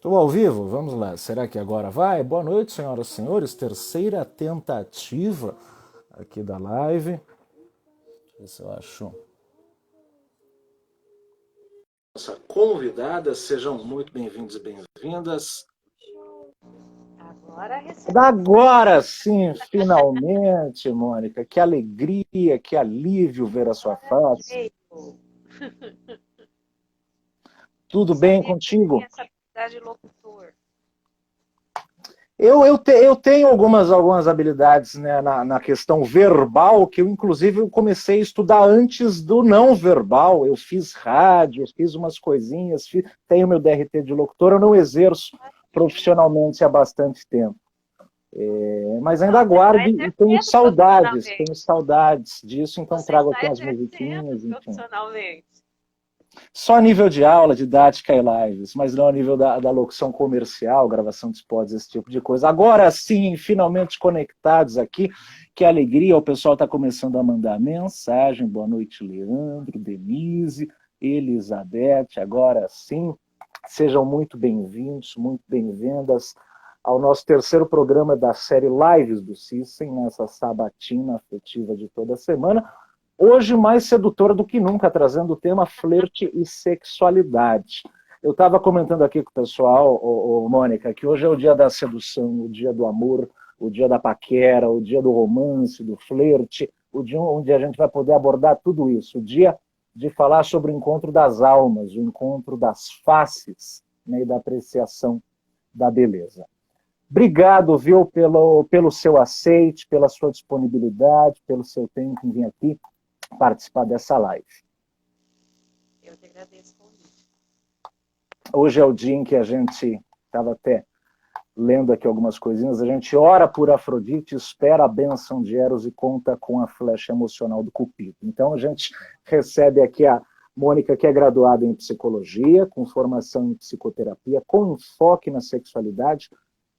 Estou ao vivo, vamos lá. Será que agora vai? Boa noite, senhoras e senhores. Terceira tentativa aqui da live. Deixa eu ver se eu acho. Nossa convidada, sejam muito bem-vindos e bem-vindas. Agora sim, finalmente, Mônica. Que alegria, que alívio ver a sua face. Tudo bem contigo? De locutor. Eu tenho algumas habilidades, né, na questão verbal, que eu, inclusive, eu comecei a estudar antes do não verbal. Eu fiz rádio, fiz umas coisinhas, tenho meu DRT de locutor, eu não exerço profissionalmente há bastante tempo. Mas ainda aguardo e tenho saudades disso, então trago aqui umas musiquinhas, enfim. Profissionalmente. Só a nível de aula, didática e lives, mas não a nível da locução comercial, gravação de spots, esse tipo de coisa. Agora sim, finalmente conectados aqui, que alegria, o pessoal está começando a mandar mensagem. Boa noite, Leandro, Denise, Elizabeth, agora sim, sejam muito bem-vindos, muito bem-vindas ao nosso terceiro programa da série Lives do Cissem, nessa sabatina afetiva de toda semana. Hoje mais sedutora do que nunca, trazendo o tema flerte e sexualidade. Eu estava comentando aqui com o pessoal, Mônica, que hoje é o dia da sedução, o dia do amor, o dia da paquera, o dia do romance, do flerte, o dia onde a gente vai poder abordar tudo isso, o dia de falar sobre o encontro das almas, o encontro das faces, né, e da apreciação da beleza. Obrigado, viu, pelo seu aceite, pela sua disponibilidade, pelo seu tempo em vir aqui participar dessa live. Eu te agradeço o convite. Hoje é o dia em que a gente estava até lendo aqui algumas coisinhas, a gente ora por Afrodite, espera a bênção de Eros e conta com a flecha emocional do Cupido. Então a gente recebe aqui a Mônica, que é graduada em psicologia, com formação em psicoterapia, com enfoque na sexualidade,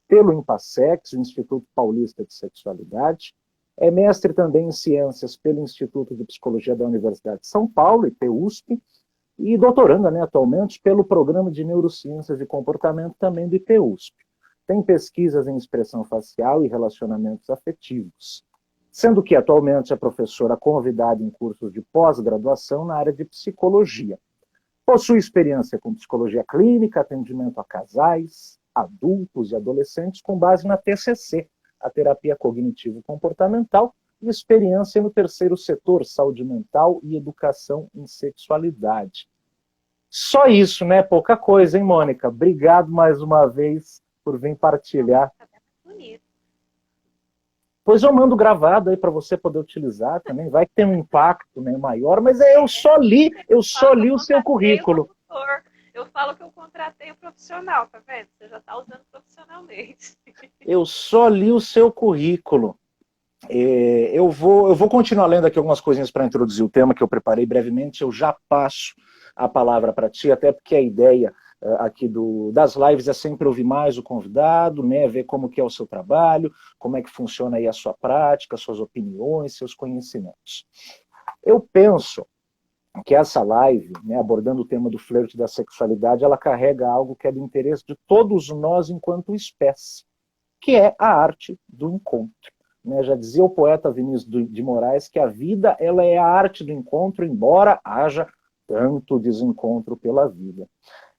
pelo INPASEX, o Instituto Paulista de Sexualidade. É mestre também em ciências pelo Instituto de Psicologia da Universidade de São Paulo, IPUSP, e doutoranda, né, atualmente pelo Programa de Neurociências e Comportamento também do IPUSP. Tem pesquisas em expressão facial e relacionamentos afetivos, sendo que atualmente é professora convidada em cursos de pós-graduação na área de psicologia. Possui experiência com psicologia clínica, atendimento a casais, adultos e adolescentes com base na TCC, a terapia cognitivo-comportamental, e experiência no terceiro setor, saúde mental e educação em sexualidade. Só isso, né? Pouca coisa, hein, Mônica? Obrigado mais uma vez por vir partilhar. Bonito. Pois eu mando gravado aí para você poder utilizar também. Vai ter um impacto, né, maior, mas eu só li o seu currículo. Eu falo que eu contratei o profissional, tá vendo? Você já está usando profissionalmente. Eu só li o seu currículo. Eu vou continuar lendo aqui algumas coisinhas para introduzir o tema que eu preparei brevemente. Eu já passo a palavra para ti, até porque a ideia aqui das lives é sempre ouvir mais o convidado, né, ver como que é o seu trabalho, como é que funciona aí a sua prática, suas opiniões, seus conhecimentos. Eu penso que essa live, né, abordando o tema do flerte da sexualidade, ela carrega algo que é do interesse de todos nós enquanto espécie, que é a arte do encontro. Né, já dizia o poeta Vinícius de Moraes que a vida ela é a arte do encontro, embora haja tanto desencontro pela vida.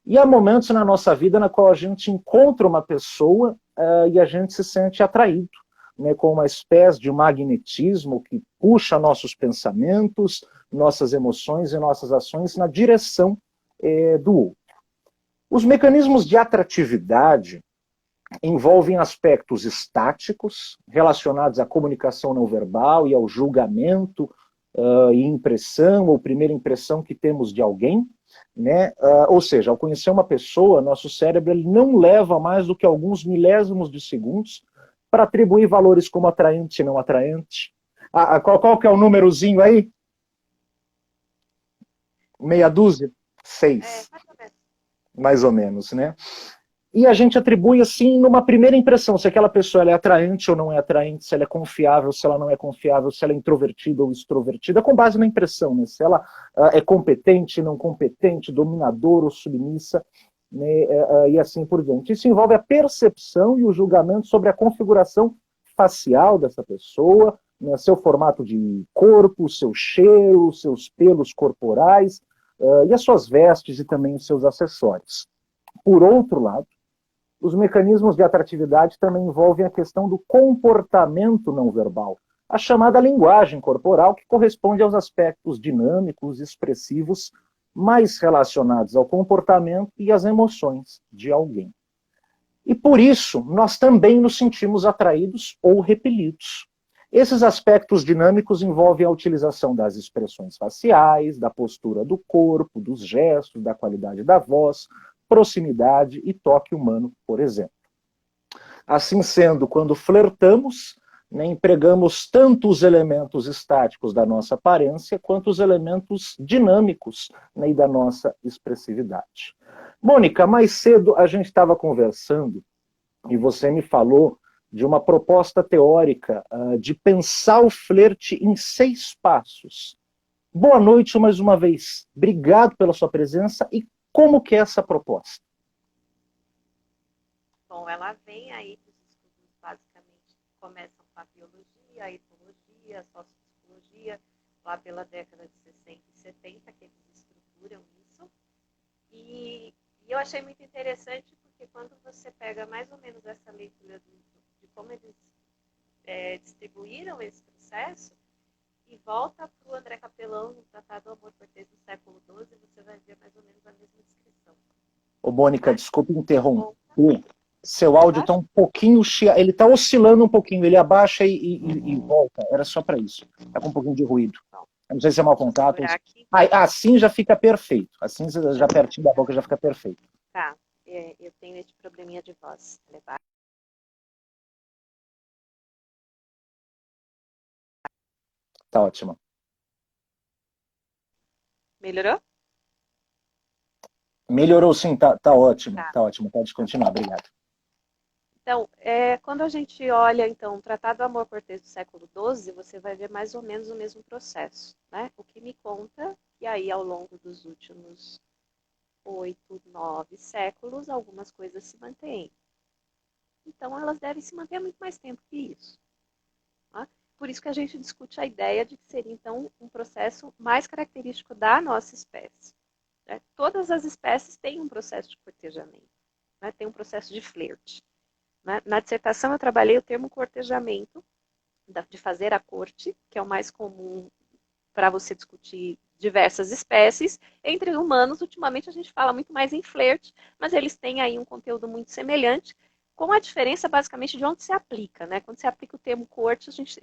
E há momentos na nossa vida na qual a gente encontra uma pessoa e a gente se sente atraído, né, com uma espécie de magnetismo que puxa nossos pensamentos, nossas emoções e nossas ações na direção do outro. Os mecanismos de atratividade envolvem aspectos estáticos, relacionados à comunicação não verbal e ao julgamento e impressão, ou primeira impressão que temos de alguém, né? Ou seja, ao conhecer uma pessoa, nosso cérebro ele não leva mais do que alguns milésimos de segundos para atribuir valores como atraente e não atraente. Qual que é o númerozinho aí? Meia dúzia? 6. Mais ou menos, né? E a gente atribui, assim, numa primeira impressão, se aquela pessoa ela é atraente ou não é atraente, se ela é confiável, se ela não é confiável, se ela é introvertida ou extrovertida, com base na impressão, né? Se ela é competente, não competente, dominadora ou submissa. né, e assim por diante. Isso envolve a percepção e o julgamento sobre a configuração facial dessa pessoa, né, seu formato de corpo, seu cheiro, seus pelos corporais, e as suas vestes e também os seus acessórios. Por outro lado, os mecanismos de atratividade também envolvem a questão do comportamento não verbal, a chamada linguagem corporal, que corresponde aos aspectos dinâmicos, expressivos, mais relacionados ao comportamento e às emoções de alguém. E por isso, nós também nos sentimos atraídos ou repelidos. Esses aspectos dinâmicos envolvem a utilização das expressões faciais, da postura do corpo, dos gestos, da qualidade da voz, proximidade e toque humano, por exemplo. Assim sendo, quando flertamos, né, empregamos tanto os elementos estáticos da nossa aparência quanto os elementos dinâmicos, né, e da nossa expressividade. Mônica, mais cedo a gente estava conversando e você me falou de uma proposta teórica de pensar o flerte em 6 passos. Boa noite mais uma vez. Obrigado pela sua presença. E como que é essa proposta? Bom, ela vem aí dos estudos basicamente que começam com a biologia, a etologia, a sociopsicologia, lá pela década de 60 e 70, que eles estruturam isso. E eu achei muito interessante porque quando você pega mais ou menos essa leitura de como eles distribuíram esse processo e volta para o André Capelão no Tratado do Amor Cortês do século XII, você vai ver mais ou menos a mesma descrição. Ô, Mônica, desculpe interromper. Seu áudio está um pouquinho chiado, ele está oscilando um pouquinho, ele abaixa e volta. Era só para isso. Está com um pouquinho de ruído. Eu não sei se é mau contato. Assim já fica perfeito. Assim, já pertinho da boca já fica perfeito. Tá, eu tenho esse probleminha de voz. Tá ótimo. Melhorou? Melhorou sim, tá ótimo. Tá ótimo, pode continuar, obrigado. Então, quando a gente olha, então, o Tratado do Amor Cortês do século XII, você vai ver mais ou menos o mesmo processo, né? O que me conta que aí, ao longo dos últimos 8, 9 séculos, algumas coisas se mantêm. Então, elas devem se manter muito mais tempo que isso. Tá? Por isso que a gente discute a ideia de que seria, então, um processo mais característico da nossa espécie. Né? Todas as espécies têm um processo de cortejamento, né? Tem um processo de flerte. Na dissertação eu trabalhei o termo cortejamento, de fazer a corte, que é o mais comum para você discutir diversas espécies. Entre humanos, ultimamente a gente fala muito mais em flerte, mas eles têm aí um conteúdo muito semelhante, com a diferença basicamente de onde se aplica. Né? Quando se aplica o termo corte, a gente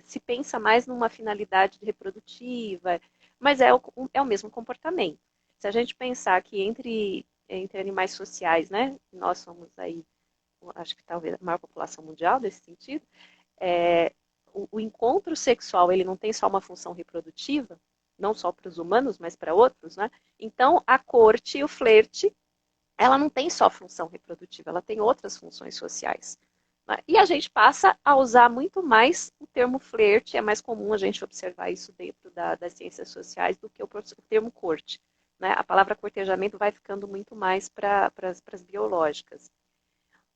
se pensa mais numa finalidade reprodutiva, mas é o mesmo comportamento. Se a gente pensar que entre animais sociais, né, nós somos aí acho que talvez a maior população mundial desse sentido, o encontro sexual ele não tem só uma função reprodutiva, não só para os humanos, mas para outros, né? Então, a corte e o flerte, ela não tem só função reprodutiva, ela tem outras funções sociais. Né? E a gente passa a usar muito mais o termo flerte, é mais comum a gente observar isso dentro das ciências sociais do que o termo corte. Né? A palavra cortejamento vai ficando muito mais para as biológicas.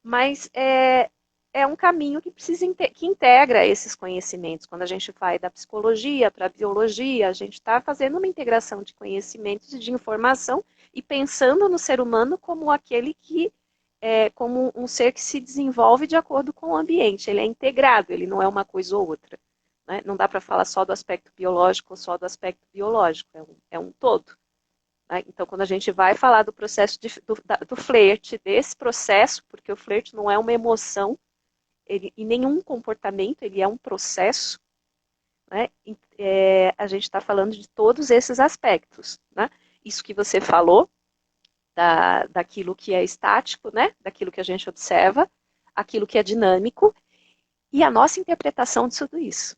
Mas é um caminho que que integra esses conhecimentos. Quando a gente vai da psicologia para a biologia, a gente está fazendo uma integração de conhecimentos e de informação e pensando no ser humano como aquele que como um ser que se desenvolve de acordo com o ambiente. Ele é integrado, ele não é uma coisa ou outra. Né? Não dá para falar só do aspecto biológico ou só do aspecto biológico, é um todo. Então, quando a gente vai falar do processo do flerte, desse processo, porque o flerte não é uma emoção, e nenhum comportamento, ele é um processo, né? A gente está falando de todos esses aspectos. Né? Isso que você falou, daquilo que é estático, né? Daquilo que a gente observa, aquilo que é dinâmico, e a nossa interpretação de tudo isso.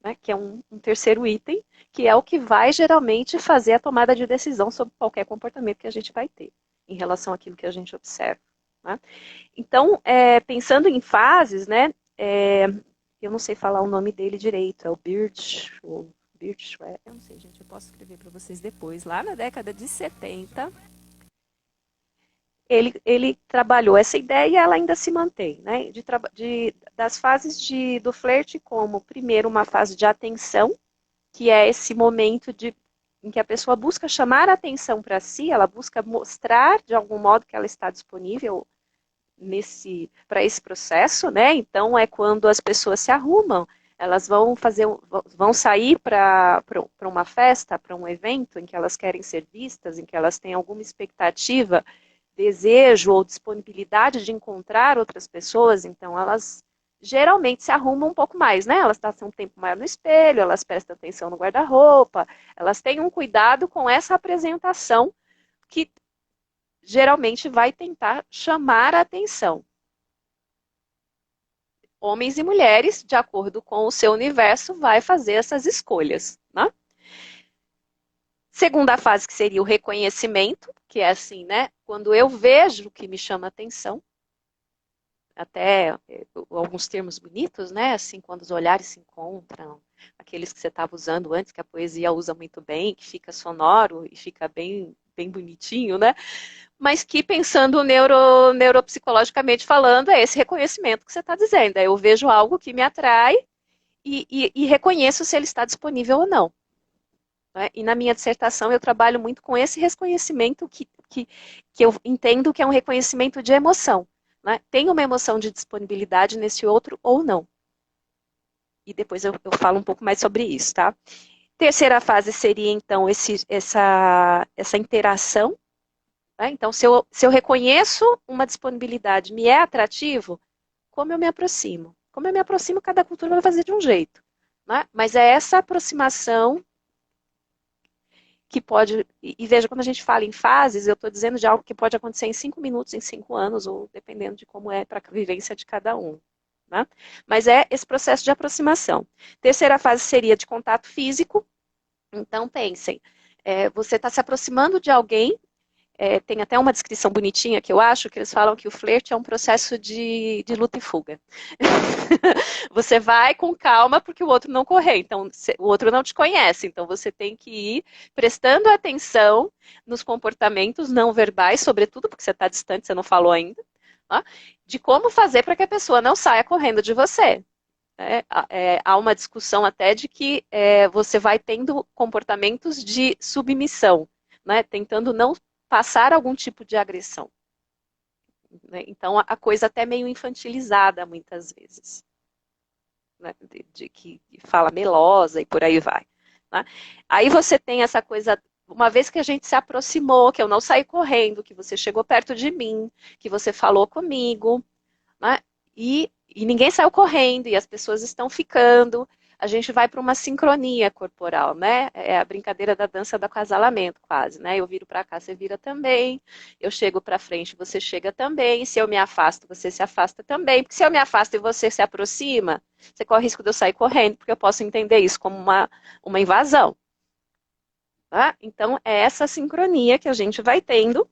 Né, que é um terceiro item, que é o que vai geralmente fazer a tomada de decisão sobre qualquer comportamento que a gente vai ter em relação àquilo que a gente observa. Né? Então, pensando em fases, né, eu não sei falar o nome dele direito, é o Birch, eu não sei, gente, eu posso escrever para vocês depois. Lá na década de 70, ele trabalhou essa ideia e ela ainda se mantém, né? Das fases do flerte como, primeiro, uma fase de atenção, que é esse momento em que a pessoa busca chamar a atenção para si, ela busca mostrar de algum modo que ela está disponível para esse processo, né? Então é quando as pessoas se arrumam, elas vão sair para uma festa, para um evento em que elas querem ser vistas, em que elas têm alguma expectativa, desejo ou disponibilidade de encontrar outras pessoas, então elas geralmente se arrumam um pouco mais, né? Elas passam um tempo maior no espelho, elas prestam atenção no guarda-roupa, elas têm um cuidado com essa apresentação que geralmente vai tentar chamar a atenção. Homens e mulheres, de acordo com o seu universo, vai fazer essas escolhas, né? Segunda fase, que seria o reconhecimento, que é assim, né? Quando eu vejo o que me chama atenção, até alguns termos bonitos, né? Assim, quando os olhares se encontram, aqueles que você estava usando antes, que a poesia usa muito bem, que fica sonoro e fica bem, bem bonitinho, né? Mas que, pensando neuropsicologicamente falando, é esse reconhecimento que você está dizendo. Eu vejo algo que me atrai e reconheço se ele está disponível ou não. Né? E na minha dissertação eu trabalho muito com esse reconhecimento que eu entendo que é um reconhecimento de emoção. Né? Tem uma emoção de disponibilidade nesse outro ou não. E depois eu falo um pouco mais sobre isso, tá? Terceira fase seria, então, essa interação. Né? Então, se eu reconheço uma disponibilidade, me é atrativo, como eu me aproximo? Como eu me aproximo, cada cultura vai fazer de um jeito. Né? Mas é essa aproximação que pode... E veja, quando a gente fala em fases, eu estou dizendo de algo que pode acontecer em 5 minutos, em 5 anos, ou dependendo de como é para a vivência de cada um. Né? Mas é esse processo de aproximação. Terceira fase seria de contato físico. Então, pensem, você está se aproximando de alguém. Tem até uma descrição bonitinha que eu acho, que eles falam que o flerte é um processo de luta e fuga. Você vai com calma porque o outro não correr, então o outro não te conhece, então você tem que ir prestando atenção nos comportamentos não verbais, sobretudo porque você está distante, você não falou ainda, tá? De como fazer para que a pessoa não saia correndo de você. Há uma discussão até de que você vai tendo comportamentos de submissão, né? Tentando não passar algum tipo de agressão. Né? Então, a coisa até meio infantilizada, muitas vezes. Né? Que fala melosa e por aí vai. Né? Aí você tem essa coisa, uma vez que a gente se aproximou, que eu não saí correndo, que você chegou perto de mim, que você falou comigo, né? E ninguém saiu correndo, e as pessoas estão ficando, a gente vai para uma sincronia corporal, né? É a brincadeira da dança do acasalamento, quase, né? Eu viro para cá, você vira também. Eu chego para frente, você chega também. Se eu me afasto, você se afasta também. Porque se eu me afasto e você se aproxima, você corre o risco de eu sair correndo, porque eu posso entender isso como uma invasão. Tá? Então, é essa sincronia que a gente vai tendo,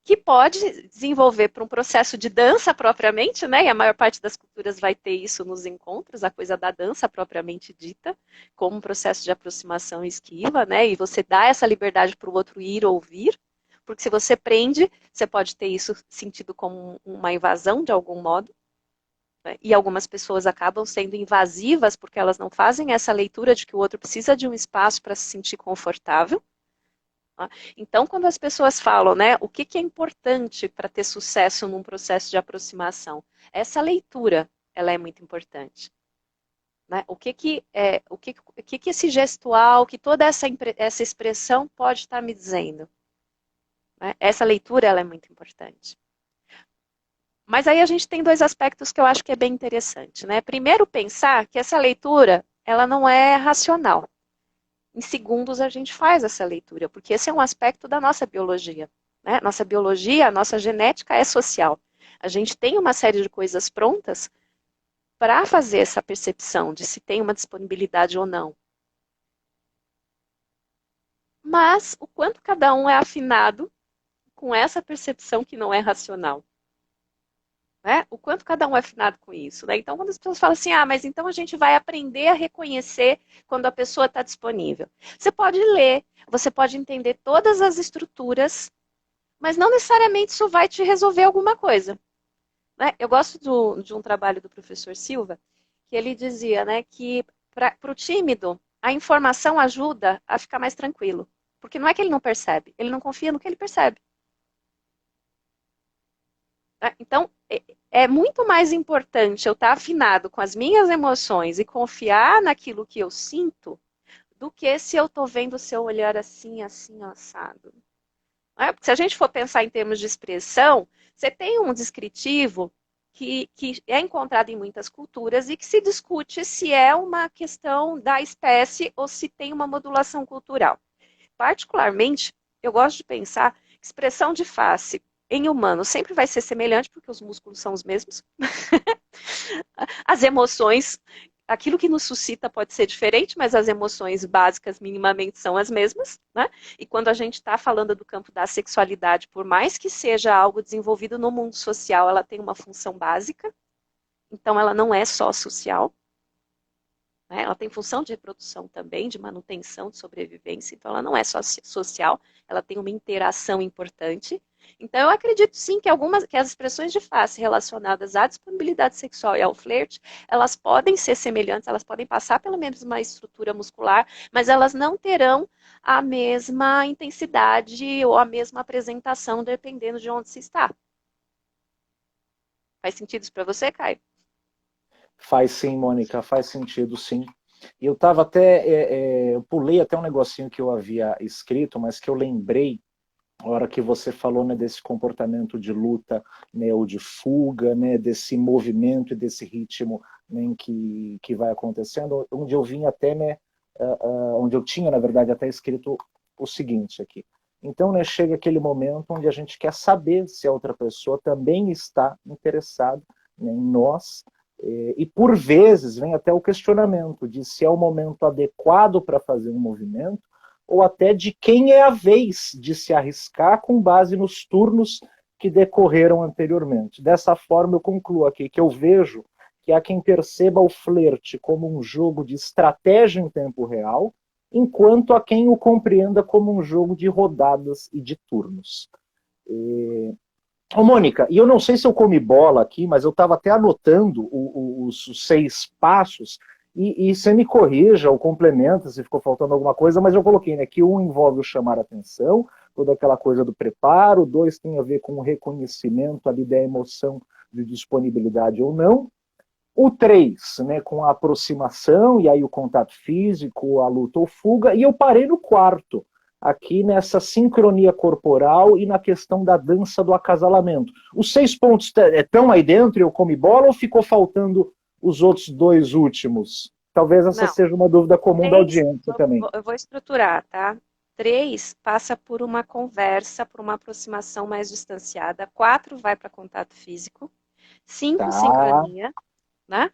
que pode desenvolver para um processo de dança propriamente, né? E a maior parte das culturas vai ter isso nos encontros, a coisa da dança propriamente dita, como um processo de aproximação e esquiva, né? E você dá essa liberdade para o outro ir ou vir, porque se você prende, você pode ter isso sentido como uma invasão de algum modo, né? E algumas pessoas acabam sendo invasivas porque elas não fazem essa leitura de que o outro precisa de um espaço para se sentir confortável. Então, quando as pessoas falam, né, o que é importante para ter sucesso num processo de aproximação? Essa leitura, ela é muito importante. Né? O que esse gestual, que toda essa expressão pode estar me dizendo? Né? Essa leitura, ela é muito importante. Mas aí a gente tem dois aspectos que eu acho que é bem interessante, né? Primeiro, pensar que essa leitura, ela não é racional. Em segundos a gente faz essa leitura, porque esse é um aspecto da nossa biologia. Né? Nossa biologia, a nossa genética é social. A gente tem uma série de coisas prontas para fazer essa percepção de se tem uma disponibilidade ou não. Mas o quanto cada um é afinado com essa percepção que não é racional. Né? O quanto cada um é afinado com isso. Né? Então, quando as pessoas falam assim, mas então a gente vai aprender a reconhecer quando a pessoa está disponível. Você pode ler, você pode entender todas as estruturas mas não necessariamente isso vai te resolver alguma coisa. Né? Eu gosto de um trabalho do professor Silva, que ele dizia, né, que para o tímido, a informação ajuda a ficar mais tranquilo. Porque não é que ele não percebe, ele não confia no que ele percebe. Né? Então, é muito mais importante eu estar afinado com as minhas emoções e confiar naquilo que eu sinto do que se eu estou vendo o seu olhar assim, assim, assado. Né? Porque se a gente for pensar em termos de expressão, você tem um descritivo que é encontrado em muitas culturas e que se discute se é uma questão da espécie ou se tem uma modulação cultural. Particularmente, eu gosto de pensar que expressão de face em humano sempre vai ser semelhante, porque os músculos são os mesmos. As emoções, aquilo que nos suscita pode ser diferente, mas as emoções básicas minimamente são as mesmas, né? E quando a gente está falando do campo da sexualidade, por mais que seja algo desenvolvido no mundo social, ela tem uma função básica, então ela não é só social. Né? Ela tem função de reprodução também, de manutenção, de sobrevivência, então ela não é só social, ela tem uma interação importante. Então eu acredito sim que as expressões de face relacionadas à disponibilidade sexual e ao flerte, elas podem ser semelhantes, elas podem passar pela mesma estrutura muscular, mas elas não terão a mesma intensidade ou a mesma apresentação dependendo de onde se está. Faz sentido isso para você, Caio? Faz sim, Mônica, faz sentido, sim. E eu estava até, eu pulei até um negocinho que eu havia escrito, mas que eu lembrei, a hora que você falou, né, desse comportamento de luta, né, ou de fuga, né, desse movimento e desse ritmo, né, que vai acontecendo, onde eu vim até, né, onde eu tinha, na verdade, até escrito o seguinte aqui. Então, né, chega aquele momento onde a gente quer saber se a outra pessoa também está interessada, né, em nós, e por vezes vem até o questionamento de se é o momento adequado para fazer um movimento, ou até de quem é a vez de se arriscar com base nos turnos que decorreram anteriormente. Dessa forma, eu concluo aqui que eu vejo que há quem perceba o flerte como um jogo de estratégia em tempo real, enquanto há quem o compreenda como um jogo de rodadas e de turnos. Ô, Mônica, e eu não sei se eu comi bola aqui, mas eu estava até anotando os 6 passos, e você me corrija ou complementa se ficou faltando alguma coisa, mas eu coloquei, né, que um envolve o chamar atenção, toda aquela coisa do preparo, 2 tem a ver com o reconhecimento ali da emoção de disponibilidade ou não, o 3, né, com a aproximação, e aí o contato físico, a luta ou fuga, e eu parei no quarto, aqui nessa sincronia corporal e na questão da dança do acasalamento. Os 6 pontos estão aí dentro e eu come bola ou ficou faltando os outros 2 últimos? Talvez essa Não. seja uma dúvida comum da 3, audiência também. eu vou estruturar, tá? 3 passa por uma conversa, por uma aproximação mais distanciada. 4 vai para contato físico. 5, Tá. sincronia, né?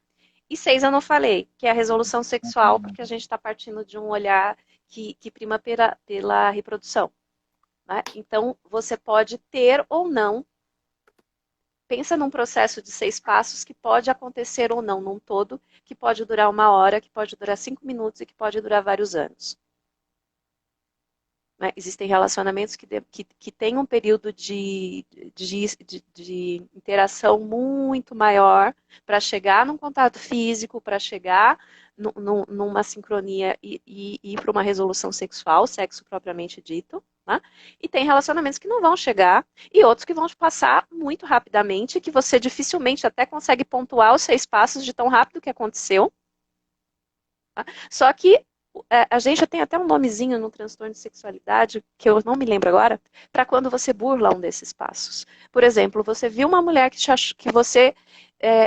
E 6 eu não falei, que é a resolução sexual, porque a gente está partindo de um olhar que prima pela reprodução. Né? Então, você pode ter ou não. Pensa num processo de 6 passos que pode acontecer ou não num todo, que pode durar 1 hora, que pode durar 5 minutos e que pode durar vários anos. Né? Existem relacionamentos que têm um período de interação muito maior para chegar num contato físico, para chegar numa sincronia e ir para uma resolução sexual, sexo propriamente dito. Né? E tem relacionamentos que não vão chegar e outros que vão passar muito rapidamente, que você dificilmente até consegue pontuar os 6 passos de tão rápido que aconteceu. Tá? Só que a gente já tem até um nomezinho no transtorno de sexualidade, que eu não me lembro agora, para quando você burla um desses passos. Por exemplo, você viu uma mulher que você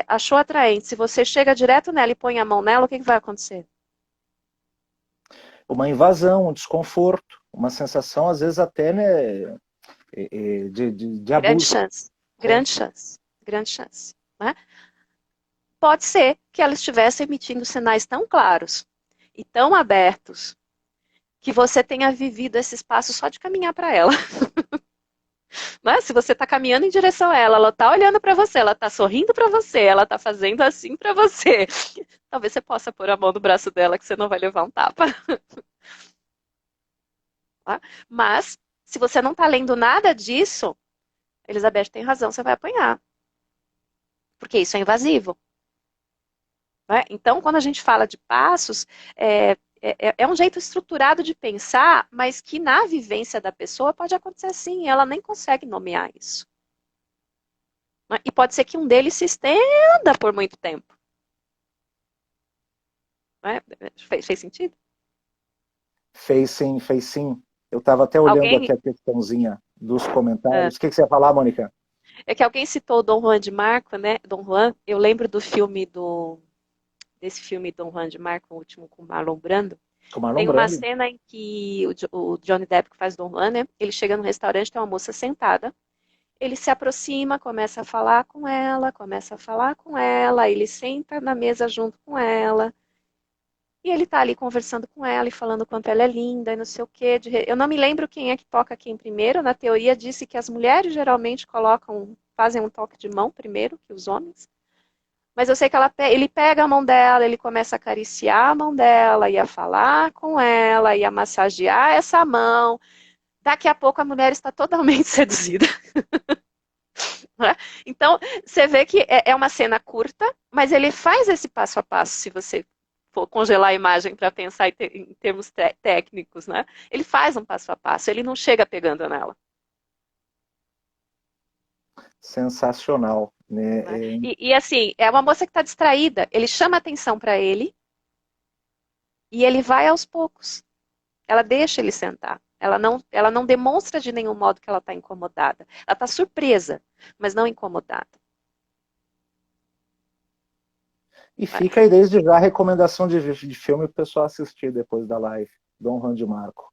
achou atraente, se você chega direto nela e põe a mão nela, o que vai acontecer? Uma invasão, um desconforto, uma sensação, às vezes, até, né, de Grande abuso. chance, grande chance, grande chance. Né? Pode ser que ela estivesse emitindo sinais tão claros e tão abertos que você tenha vivido esse espaço só de caminhar para ela. Mas se você está caminhando em direção a ela, ela está olhando para você, ela está sorrindo para você, ela está fazendo assim para você. Talvez você possa pôr a mão no braço dela que você não vai levar um tapa. Tá? Mas Se você não está lendo nada disso, Elizabeth tem razão, você vai apanhar. Porque isso é invasivo. Né? Então, quando a gente fala de passos, é um jeito estruturado de pensar, mas que na vivência da pessoa pode acontecer assim, ela nem consegue nomear isso. Né? E pode ser que um deles se estenda por muito tempo. Né? Fez sentido? Fez sim, fez sim. Eu estava até olhando aqui Alguém. a questãozinha dos comentários. O que você ia falar, Mônica? É que alguém citou o Dom Juan de Marco, né? Dom Juan, eu lembro desse filme Dom Juan de Marco, o último com Marlon Brando. Com o Marlon Tem uma Brando. cena em que o Johnny Depp, que faz Dom Juan, né? Ele chega no restaurante, tem uma moça sentada. Ele se aproxima, começa a falar com ela, ele senta na mesa junto com ela. E ele tá ali conversando com ela e falando o quanto ela é linda e não sei o quê. Eu não me lembro quem é que toca quem primeiro. Na teoria disse que as mulheres geralmente fazem um toque de mão primeiro que os homens. Mas eu sei que ele pega a mão dela, ele começa a acariciar a mão dela, ia falar com ela, ia massagear essa mão. Daqui a pouco a mulher está totalmente seduzida. Né? Então, você vê que é uma cena curta, mas ele faz esse passo a passo, se você for congelar a imagem para pensar em termos técnicos, né? Ele faz um passo a passo, ele não chega pegando nela. Sensacional. Né? Né? E assim, é uma moça que está distraída, ele chama atenção para ele e ele vai aos poucos. Ela deixa ele sentar. Ela não demonstra de nenhum modo que ela está incomodada. Ela está surpresa, mas não incomodada. E fica aí desde já a recomendação de filme para o pessoal assistir depois da live. Dom Juan de Marco.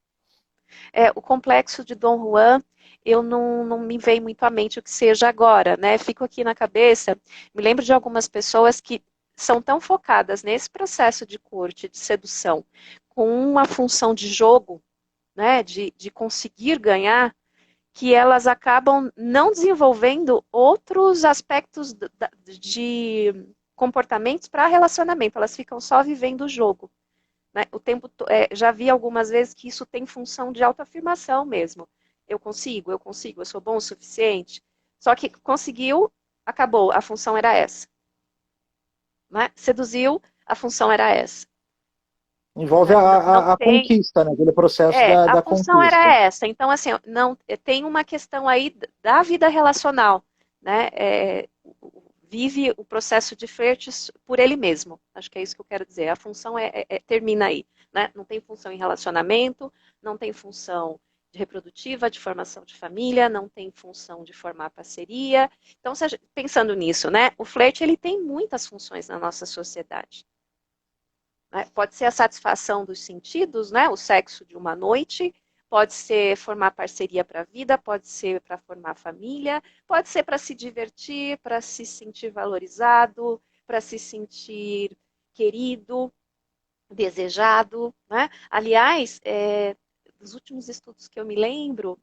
O complexo de Dom Juan, eu não me vem muito à mente o que seja agora, né? Fico aqui na cabeça, me lembro de algumas pessoas que são tão focadas nesse processo de corte, de sedução, com uma função de jogo, né? De conseguir ganhar, que elas acabam não desenvolvendo outros aspectos de comportamentos para relacionamento, elas ficam só vivendo o jogo. Né? Já vi algumas vezes que isso tem função de autoafirmação mesmo. Eu consigo, eu sou bom o suficiente. Só que conseguiu, acabou, a função era essa. Né? Seduziu, a função era essa. Envolve Né? Não a tem. conquista, né? Aquele processo A da função era conquista. essa. Então, assim, não tem uma questão aí da vida relacional. Né? Vive o processo de flertes por ele mesmo. Acho que é isso que eu quero dizer. A função termina aí. Né? Não tem função em relacionamento, não tem função de reprodutiva, de formação de família, não tem função de formar parceria. Então, pensando nisso, né? O flerte ele tem muitas funções na nossa sociedade. Né? Pode ser a satisfação dos sentidos, né? O sexo de uma noite, pode ser formar parceria para a vida, pode ser para formar família, pode ser para se divertir, para se sentir valorizado, para se sentir querido, desejado. Né? Aliás, dos últimos estudos que eu me lembro,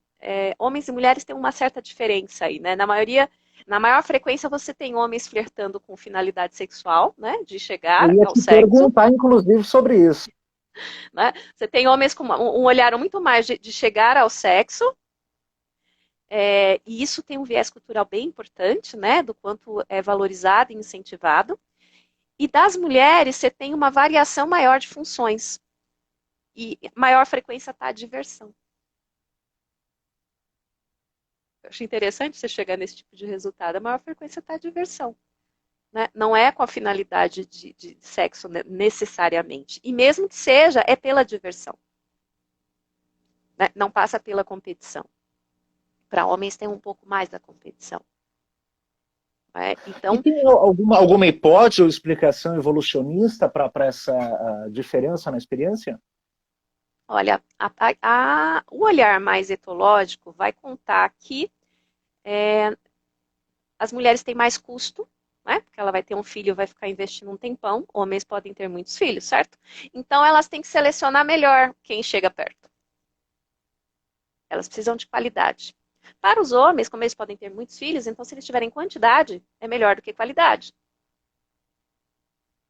homens e mulheres têm uma certa diferença aí. Né? Na maior frequência, você tem homens flertando com finalidade sexual, né? De Eu chegar ia ao te sexo. perguntar, inclusive, sobre isso. Né? Você tem homens com um olhar muito mais de chegar ao sexo, e isso tem um viés cultural bem importante, né? Do quanto é valorizado e incentivado. E das mulheres, você tem uma variação maior de funções. E maior frequência está a diversão. Eu acho interessante você chegar nesse tipo de resultado. A maior frequência está a diversão. Né? Não é com a finalidade de sexo necessariamente. E mesmo que seja, é pela diversão. Né? Não passa pela competição. Para homens tem um pouco mais da competição. Né? E Então, tem alguma hipótese ou explicação evolucionista para essa diferença na experiência? olha, o olhar mais etológico vai contar que as mulheres têm mais custo, né? Porque ela vai ter um filho, vai ficar investindo um tempão. Homens podem ter muitos filhos, certo? Então elas têm que selecionar melhor quem chega perto. Elas precisam de qualidade. Para os homens, como eles podem ter muitos filhos, então se eles tiverem quantidade, é melhor do que qualidade.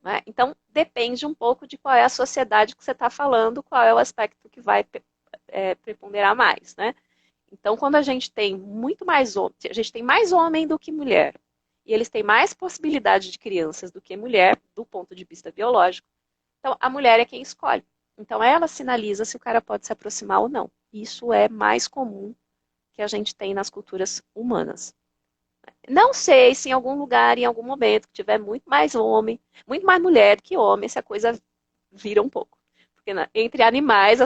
Né? Então depende um pouco de qual é a sociedade que você está falando, qual é o aspecto que vai preponderar mais, né? Então, quando a gente tem muito mais homem, a gente tem mais homem do que mulher, e eles têm mais possibilidade de crianças do que mulher, do ponto de vista biológico, então a mulher é quem escolhe. Então, ela sinaliza se o cara pode se aproximar ou não. Isso é mais comum que a gente tem nas culturas humanas. Não sei se em algum lugar, em algum momento, que tiver muito mais homem, muito mais mulher do que homem, se a coisa vira um pouco. Porque entre animais,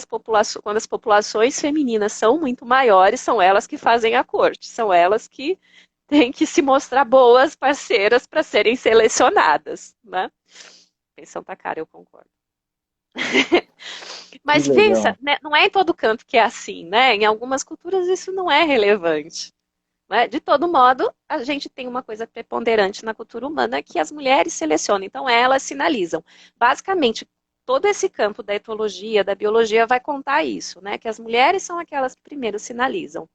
quando as populações femininas são muito maiores, são elas que fazem a corte, são elas que têm que se mostrar boas parceiras para serem selecionadas. Né? Pensão tá cara, eu concordo. Mas pensa, né, não é em todo canto que é assim, né? Em algumas culturas isso não é relevante. Né? De todo modo, a gente tem uma coisa preponderante na cultura humana que as mulheres selecionam, então elas sinalizam. Basicamente, todo esse campo da etologia, da biologia, vai contar isso, né? Que as mulheres são aquelas que primeiro sinalizam.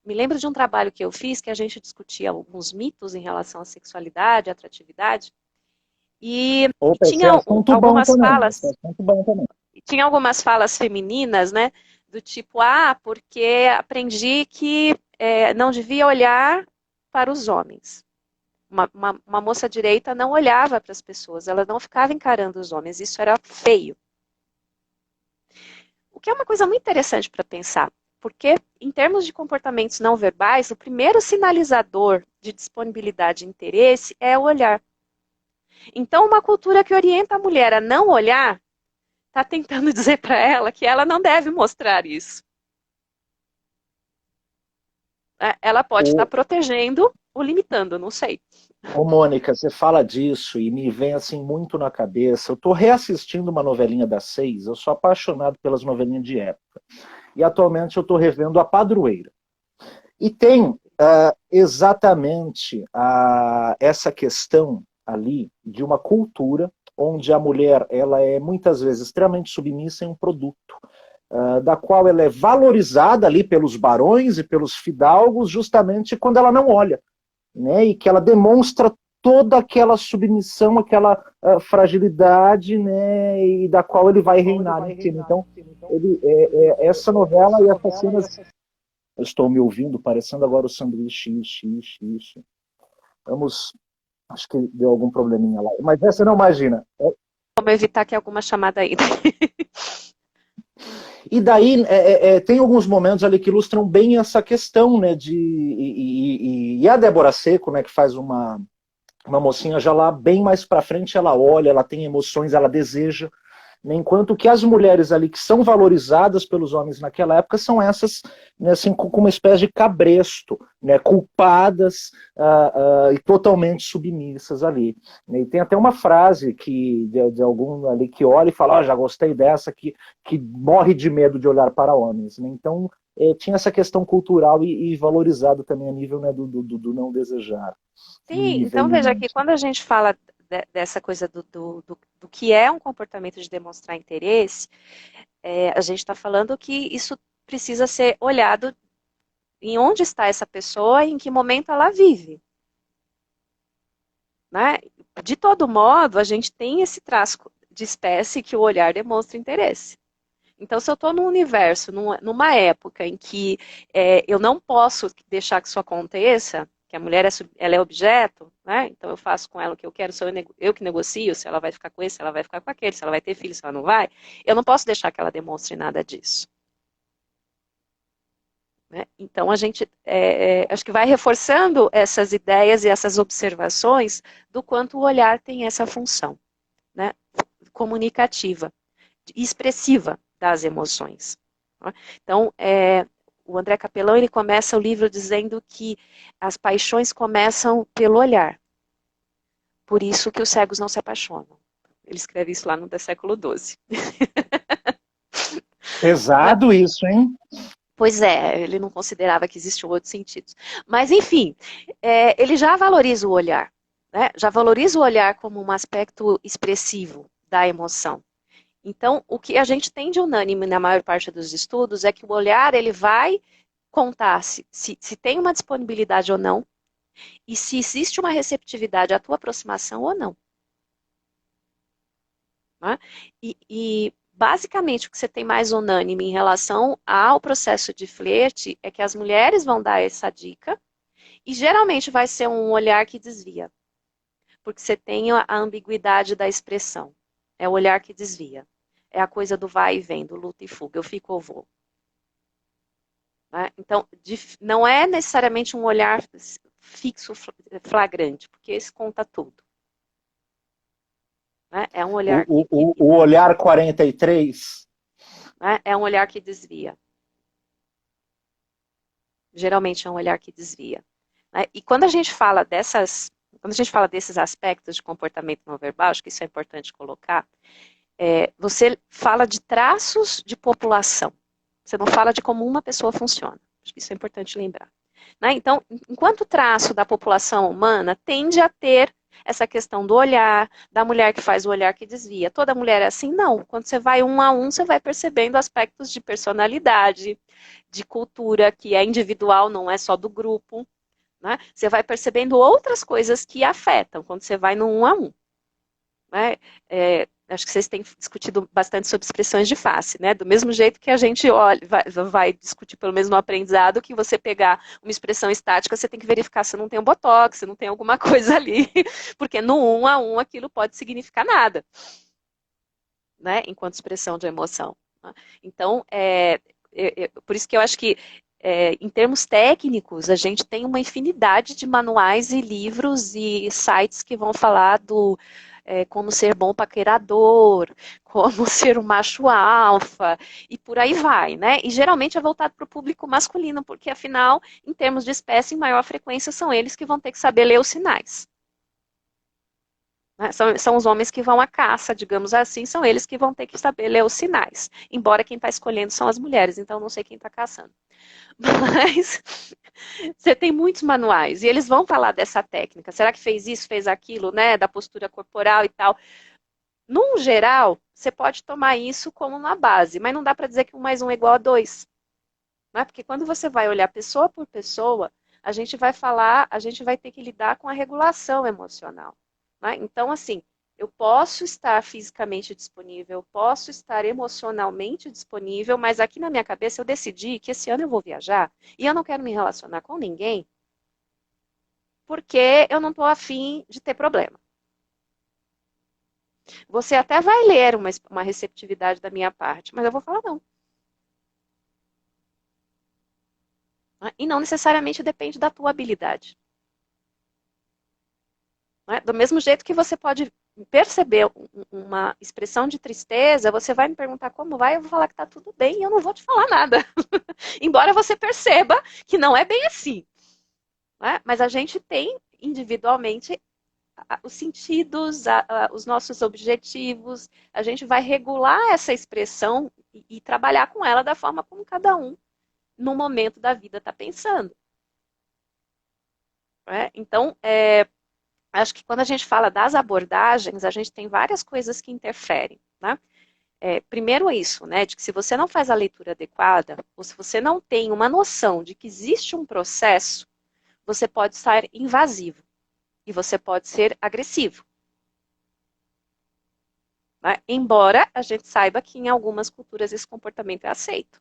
Me lembro de um trabalho que eu fiz que a gente discutia alguns mitos em relação à sexualidade, à atratividade, e Opa, esse é tinha assunto bom algumas também. Esse é falas, assunto bom também. tinha algumas falas femininas, né? Do tipo, ah, porque aprendi que não devia olhar para os homens. Uma moça direita não olhava para as pessoas, ela não ficava encarando os homens, isso era feio. O que é uma coisa muito interessante para pensar, porque em termos de comportamentos não verbais, o primeiro sinalizador de disponibilidade e interesse é o olhar. Então, uma cultura que orienta a mulher a não olhar está tentando dizer para ela que ela não deve mostrar isso. Ela pode estar protegendo ou limitando, não sei. Ô, Mônica, você fala disso e me vem assim muito na cabeça. Eu estou reassistindo uma novelinha das 6, eu sou apaixonado pelas novelinhas de época. E atualmente eu estou revendo A Padroeira. E tem exatamente essa questão ali de uma cultura onde a mulher ela é muitas vezes extremamente submissa em um produto, da qual ela é valorizada ali pelos barões e pelos fidalgos justamente quando ela não olha, né? E que ela demonstra toda aquela submissão, aquela fragilidade, né? E da qual ele vai reinar em cima. Então, essa novela e essas cenas. Eu estou me ouvindo, parecendo agora o sanduíche. Vamos. Acho que deu algum probleminha lá. Mas essa não imagina. Como evitar que alguma chamada aí. E daí tem alguns momentos ali que ilustram bem essa questão, né? E a Débora Seco, né, que faz uma mocinha já lá bem mais para frente, ela olha, ela tem emoções, ela deseja, né, enquanto que as mulheres ali que são valorizadas pelos homens naquela época são essas, né, assim, com uma espécie de cabresto, né, culpadas e totalmente submissas ali. E tem até uma frase de algum ali que olha e fala, já gostei dessa, que morre de medo de olhar para homens. Né? Então, tinha essa questão cultural e valorizado também a nível, né, do não desejar. Sim, então veja que quando a gente fala dessa coisa do que é um comportamento de demonstrar interesse, a gente está falando que isso precisa ser olhado em onde está essa pessoa e em que momento ela vive. Né? De todo modo, a gente tem esse traço de espécie que o olhar demonstra interesse. Então, se eu estou num universo, numa época em que eu não posso deixar que isso aconteça, que a mulher ela é objeto, né? Então eu faço com ela o que eu quero, sou eu que negocio, se ela vai ficar com esse, se ela vai ficar com aquele, se ela vai ter filho, se ela não vai, eu não posso deixar que ela demonstre nada disso. Né? Então a gente acho que vai reforçando essas ideias e essas observações do quanto o olhar tem essa função, né? Comunicativa, expressiva das emoções. Então, o André Capelão ele começa o livro dizendo que as paixões começam pelo olhar. Por isso que os cegos não se apaixonam. Ele escreve isso lá no século XII. Pesado isso, hein? Pois é, ele não considerava que existiam outros sentidos. Mas, enfim, ele já valoriza o olhar. Né? Já valoriza o olhar como um aspecto expressivo da emoção. Então, o que a gente tem de unânime na maior parte dos estudos é que o olhar ele vai contar se tem uma disponibilidade ou não e se existe uma receptividade à tua aproximação ou não. Né? E basicamente, o que você tem mais unânime em relação ao processo de flerte é que as mulheres vão dar essa dica e geralmente vai ser um olhar que desvia, porque você tem a ambiguidade da expressão. É o olhar que desvia. É a coisa do vai e vem, do luta e fuga, eu fico ou vou. Né? Então, não é necessariamente um olhar fixo, flagrante, porque esse conta tudo. Né? É um olhar o olhar 43? Né? É um olhar que desvia. Geralmente é um olhar que desvia. Né? E quando a gente fala desses aspectos de comportamento não verbal, acho que isso é importante colocar, você fala de traços de população. Você não fala de como uma pessoa funciona. Acho que isso é importante lembrar. Né? Então, enquanto o traço da população humana tende a ter essa questão do olhar, da mulher que faz o olhar que desvia. Toda mulher é assim? Não. Quando você vai um a um, você vai percebendo aspectos de personalidade, de cultura, que é individual, não é só do grupo. Né? Você vai percebendo outras coisas que afetam quando você vai no um a um. Né? Acho que vocês têm discutido bastante sobre expressões de face, né? Do mesmo jeito que a gente vai discutir pelo menos no aprendizado, que você pegar uma expressão estática, você tem que verificar se não tem um botox, se não tem alguma coisa ali, porque no um a um aquilo pode significar nada, né? Enquanto expressão de emoção. Né? Então, por isso que eu acho que em termos técnicos, a gente tem uma infinidade de manuais e livros e sites que vão falar do como ser bom paquerador, como ser um macho alfa, e por aí vai, né? E geralmente é voltado para o público masculino, porque afinal, em termos de espécie, em maior frequência, são eles que vão ter que saber ler os sinais. Né? São os homens que vão à caça, digamos assim, são eles que vão ter que saber ler os sinais. Embora quem está escolhendo são as mulheres, então não sei quem está caçando. Mas você tem muitos manuais e eles vão falar dessa técnica. Será que fez isso, fez aquilo, né? Da postura corporal e tal. Num geral, você pode tomar isso como uma base, mas não dá para dizer que 1 mais 1 é igual a 2. Não é? Porque quando você vai olhar pessoa por pessoa, a gente vai ter que lidar com a regulação emocional. Né? Então, assim, eu posso estar fisicamente disponível, eu posso estar emocionalmente disponível, mas aqui na minha cabeça eu decidi que esse ano eu vou viajar e eu não quero me relacionar com ninguém porque eu não estou afim de ter problema. Você até vai ler uma receptividade da minha parte, mas eu vou falar não. E não necessariamente depende da tua habilidade. Do mesmo jeito que você pode perceber uma expressão de tristeza, você vai me perguntar como vai, eu vou falar que está tudo bem e eu não vou te falar nada. Embora você perceba que não é bem assim. Mas a gente tem individualmente os sentidos, os nossos objetivos, a gente vai regular essa expressão e trabalhar com ela da forma como cada um, no momento da vida, está pensando. Então, acho que quando a gente fala das abordagens, a gente tem várias coisas que interferem. Né? Primeiro isso, né, de que se você não faz a leitura adequada, ou se você não tem uma noção de que existe um processo, você pode estar invasivo e você pode ser agressivo. Né? Embora a gente saiba que em algumas culturas esse comportamento é aceito.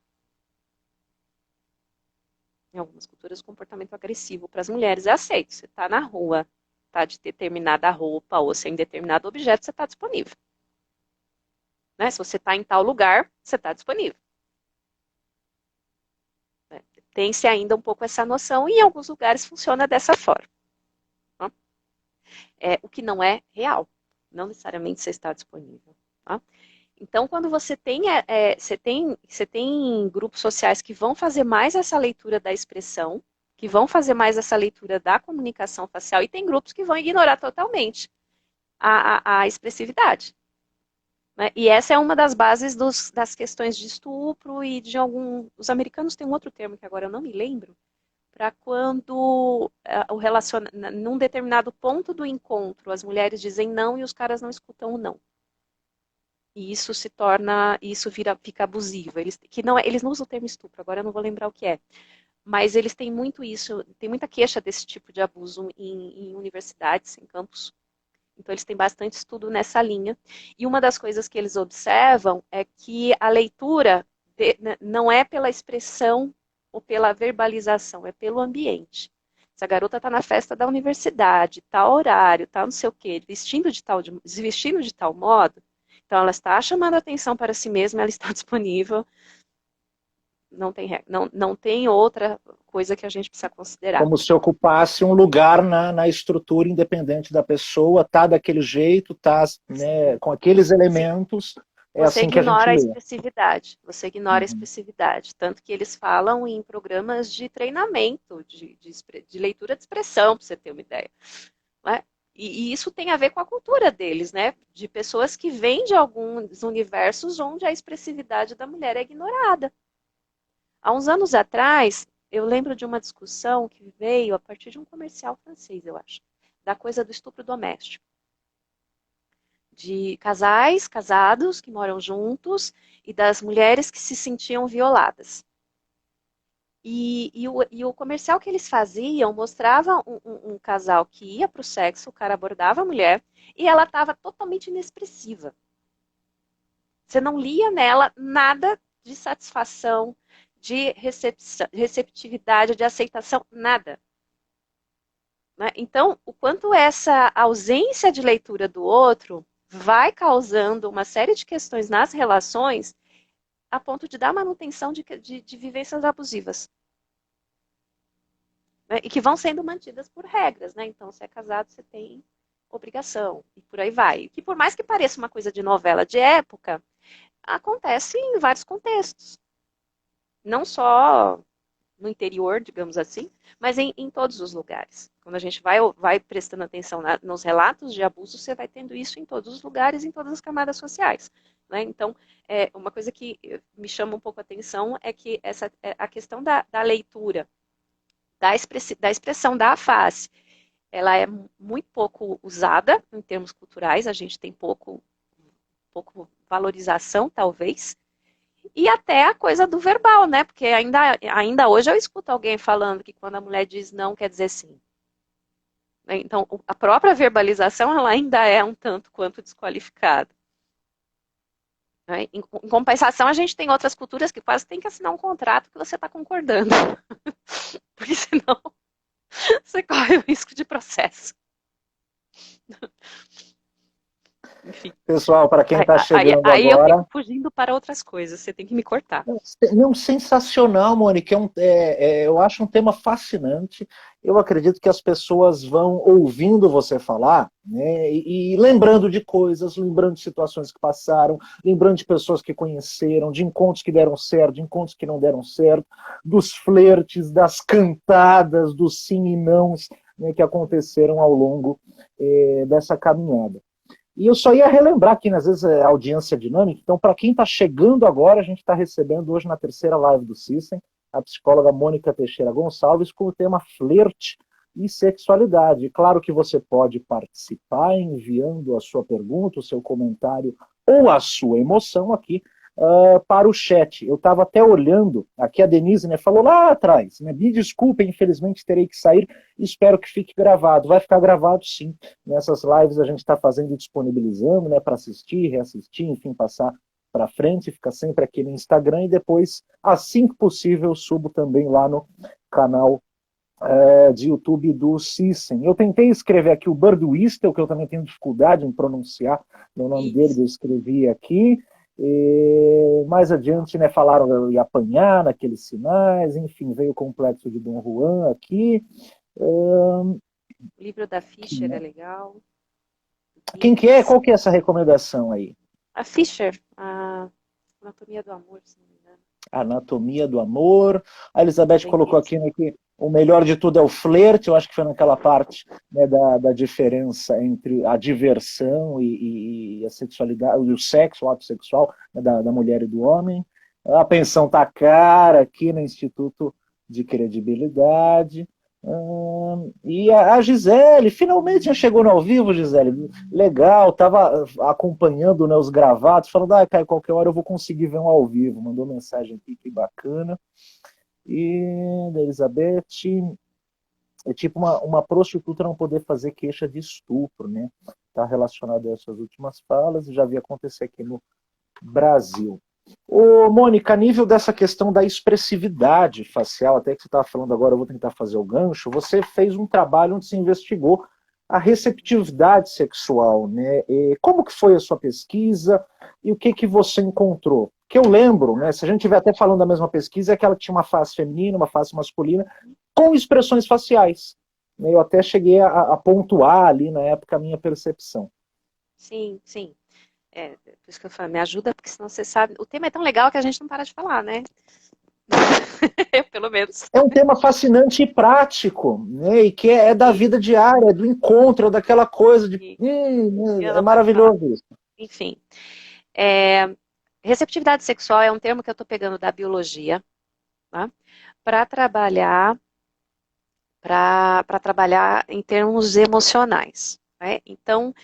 Em algumas culturas o comportamento agressivo para as mulheres é aceito. Você está na rua, está de determinada roupa ou sem determinado objeto, você está disponível. Né? Se você está em tal lugar, você está disponível. Tem-se ainda um pouco essa noção e em alguns lugares funciona dessa forma. Tá? O que não é real. Não necessariamente você está disponível. Tá? Então, quando você tem grupos sociais que vão fazer mais essa leitura da expressão, que vão fazer mais essa leitura da comunicação facial, e tem grupos que vão ignorar totalmente a expressividade. Né? E essa é uma das bases das questões de estupro e de algum... Os americanos têm um outro termo que agora eu não me lembro, para quando num determinado ponto do encontro as mulheres dizem não e os caras não escutam o não. E isso fica abusivo. Eles não usam o termo estupro, agora eu não vou lembrar o que é. Mas eles têm muito isso, tem muita queixa desse tipo de abuso em universidades, em campos. Então, eles têm bastante estudo nessa linha. E uma das coisas que eles observam é que a leitura não é pela expressão ou pela verbalização, é pelo ambiente. Se a garota está na festa da universidade, tal horário, tal não sei o quê, vestindo de tal modo, então ela está chamando atenção para si mesma, ela está disponível, não tem outra coisa que a gente precisa considerar. Como se ocupasse um lugar na estrutura independente da pessoa, tá daquele jeito, tá, né, com aqueles elementos, é Você assim que a gente ignora a lê. expressividade, você ignora a expressividade. Tanto que eles falam em programas de treinamento, de leitura de expressão, para você ter uma ideia. Né? E isso tem a ver com a cultura deles, né? De pessoas que vêm de alguns universos onde a expressividade da mulher é ignorada. Há uns anos atrás, eu lembro de uma discussão que veio a partir de um comercial francês, eu acho, da coisa do estupro doméstico. De casais casados que moram juntos e das mulheres que se sentiam violadas. E o comercial que eles faziam mostrava um casal que ia para o sexo, o cara abordava a mulher e ela estava totalmente inexpressiva. Você não lia nela nada de satisfação, de receptividade, de aceitação, nada. Né? Então, o quanto essa ausência de leitura do outro vai causando uma série de questões nas relações a ponto de dar manutenção de vivências abusivas. Né? E que vão sendo mantidas por regras. Né? Então, se é casado, você tem obrigação. E por aí vai. Que por mais que pareça uma coisa de novela de época, acontece em vários contextos. Não só no interior, digamos assim, mas em todos os lugares. Quando a gente vai prestando atenção nos relatos de abuso, você vai tendo isso em todos os lugares, em todas as camadas sociais. Né? Então, uma coisa que me chama um pouco a atenção é que a questão da leitura, da expressão da face, ela é muito pouco usada em termos culturais, a gente tem pouco valorização, talvez, e até a coisa do verbal, né? Porque ainda hoje eu escuto alguém falando que quando a mulher diz não, quer dizer sim. Então, a própria verbalização, ela ainda é um tanto quanto desqualificada. Em compensação, a gente tem outras culturas que quase tem que assinar um contrato que você está concordando. Porque senão você corre o risco de processo. Enfim. Pessoal, para quem está chegando Aí eu agora... fico fugindo para outras coisas, você tem que me cortar. Não, sensacional, Mônica. Eu acho um tema fascinante. Eu acredito que as pessoas vão ouvindo você falar, né, e lembrando de coisas, lembrando de situações que passaram, lembrando de pessoas que conheceram, de encontros que deram certo, de encontros que não deram certo, dos flertes, das cantadas, dos sim e nãos, né, que aconteceram ao longo dessa caminhada. E eu só ia relembrar aqui, né, às vezes, a audiência dinâmica. Então, para quem está chegando agora, a gente está recebendo hoje na terceira live do System a psicóloga Mônica Teixeira Gonçalves com o tema flerte e sexualidade. E claro que você pode participar enviando a sua pergunta, o seu comentário ou a sua emoção aqui para o chat. Eu estava até olhando, aqui a Denise, né, falou lá atrás, né, me desculpem, infelizmente terei que sair, espero que fique gravado. Vai ficar gravado sim, nessas lives a gente está fazendo e disponibilizando, né, para assistir, reassistir, enfim, passar para frente, fica sempre aqui no Instagram e depois, assim que possível, eu subo também lá no canal de YouTube do System. Eu tentei escrever aqui o Bird Whistle, que eu também tenho dificuldade em pronunciar o nome dele, eu escrevi aqui. E mais adiante, né, falaram que eu ia apanhar naqueles sinais, enfim, veio o complexo de Dom Juan aqui. O livro da Fischer é legal. Quem que é? Qual que é essa recomendação aí? A Fischer, a Anatomia do Amor, se não me engano. Anatomia do Amor. A Elizabeth colocou aqui, né, que o melhor de tudo é o flerte. Eu acho que foi naquela parte, né, da diferença entre a diversão e a sexualidade, o sexo, o ato sexual, né, da mulher e do homem. A pensão tá cara aqui no Instituto de Credibilidade. E a Gisele, finalmente já chegou no ao vivo, Gisele. Legal, estava acompanhando, né, os gravados, falando, Caio, qualquer hora eu vou conseguir ver um ao vivo. Mandou mensagem aqui, que bacana. E da Elizabeth, é tipo uma prostituta não poder fazer queixa de estupro, né? está relacionado a essas últimas falas, e já vi acontecer aqui no Brasil. Ô, Mônica, a nível dessa questão da expressividade facial, até que você estava falando agora, eu vou tentar fazer o gancho, você fez um trabalho onde se investigou a receptividade sexual, né? E como que foi a sua pesquisa e o que que você encontrou? Que eu lembro, né, se a gente estiver até falando da mesma pesquisa, é que ela tinha uma face feminina, uma face masculina, com expressões faciais. Eu até cheguei a pontuar ali na época a minha percepção. Sim, sim. Por isso que eu falo, me ajuda, porque senão você sabe. O tema é tão legal que a gente não para de falar, né? Eu, pelo menos. É um tema fascinante e prático, né? E que é da Sim, vida diária, é do encontro, é daquela coisa de. sim. É Ela pode falar. maravilhoso isso. Enfim. É, receptividade sexual é um termo que eu estou pegando da biologia, tá? Para trabalhar, para trabalhar em termos emocionais. Né? Então,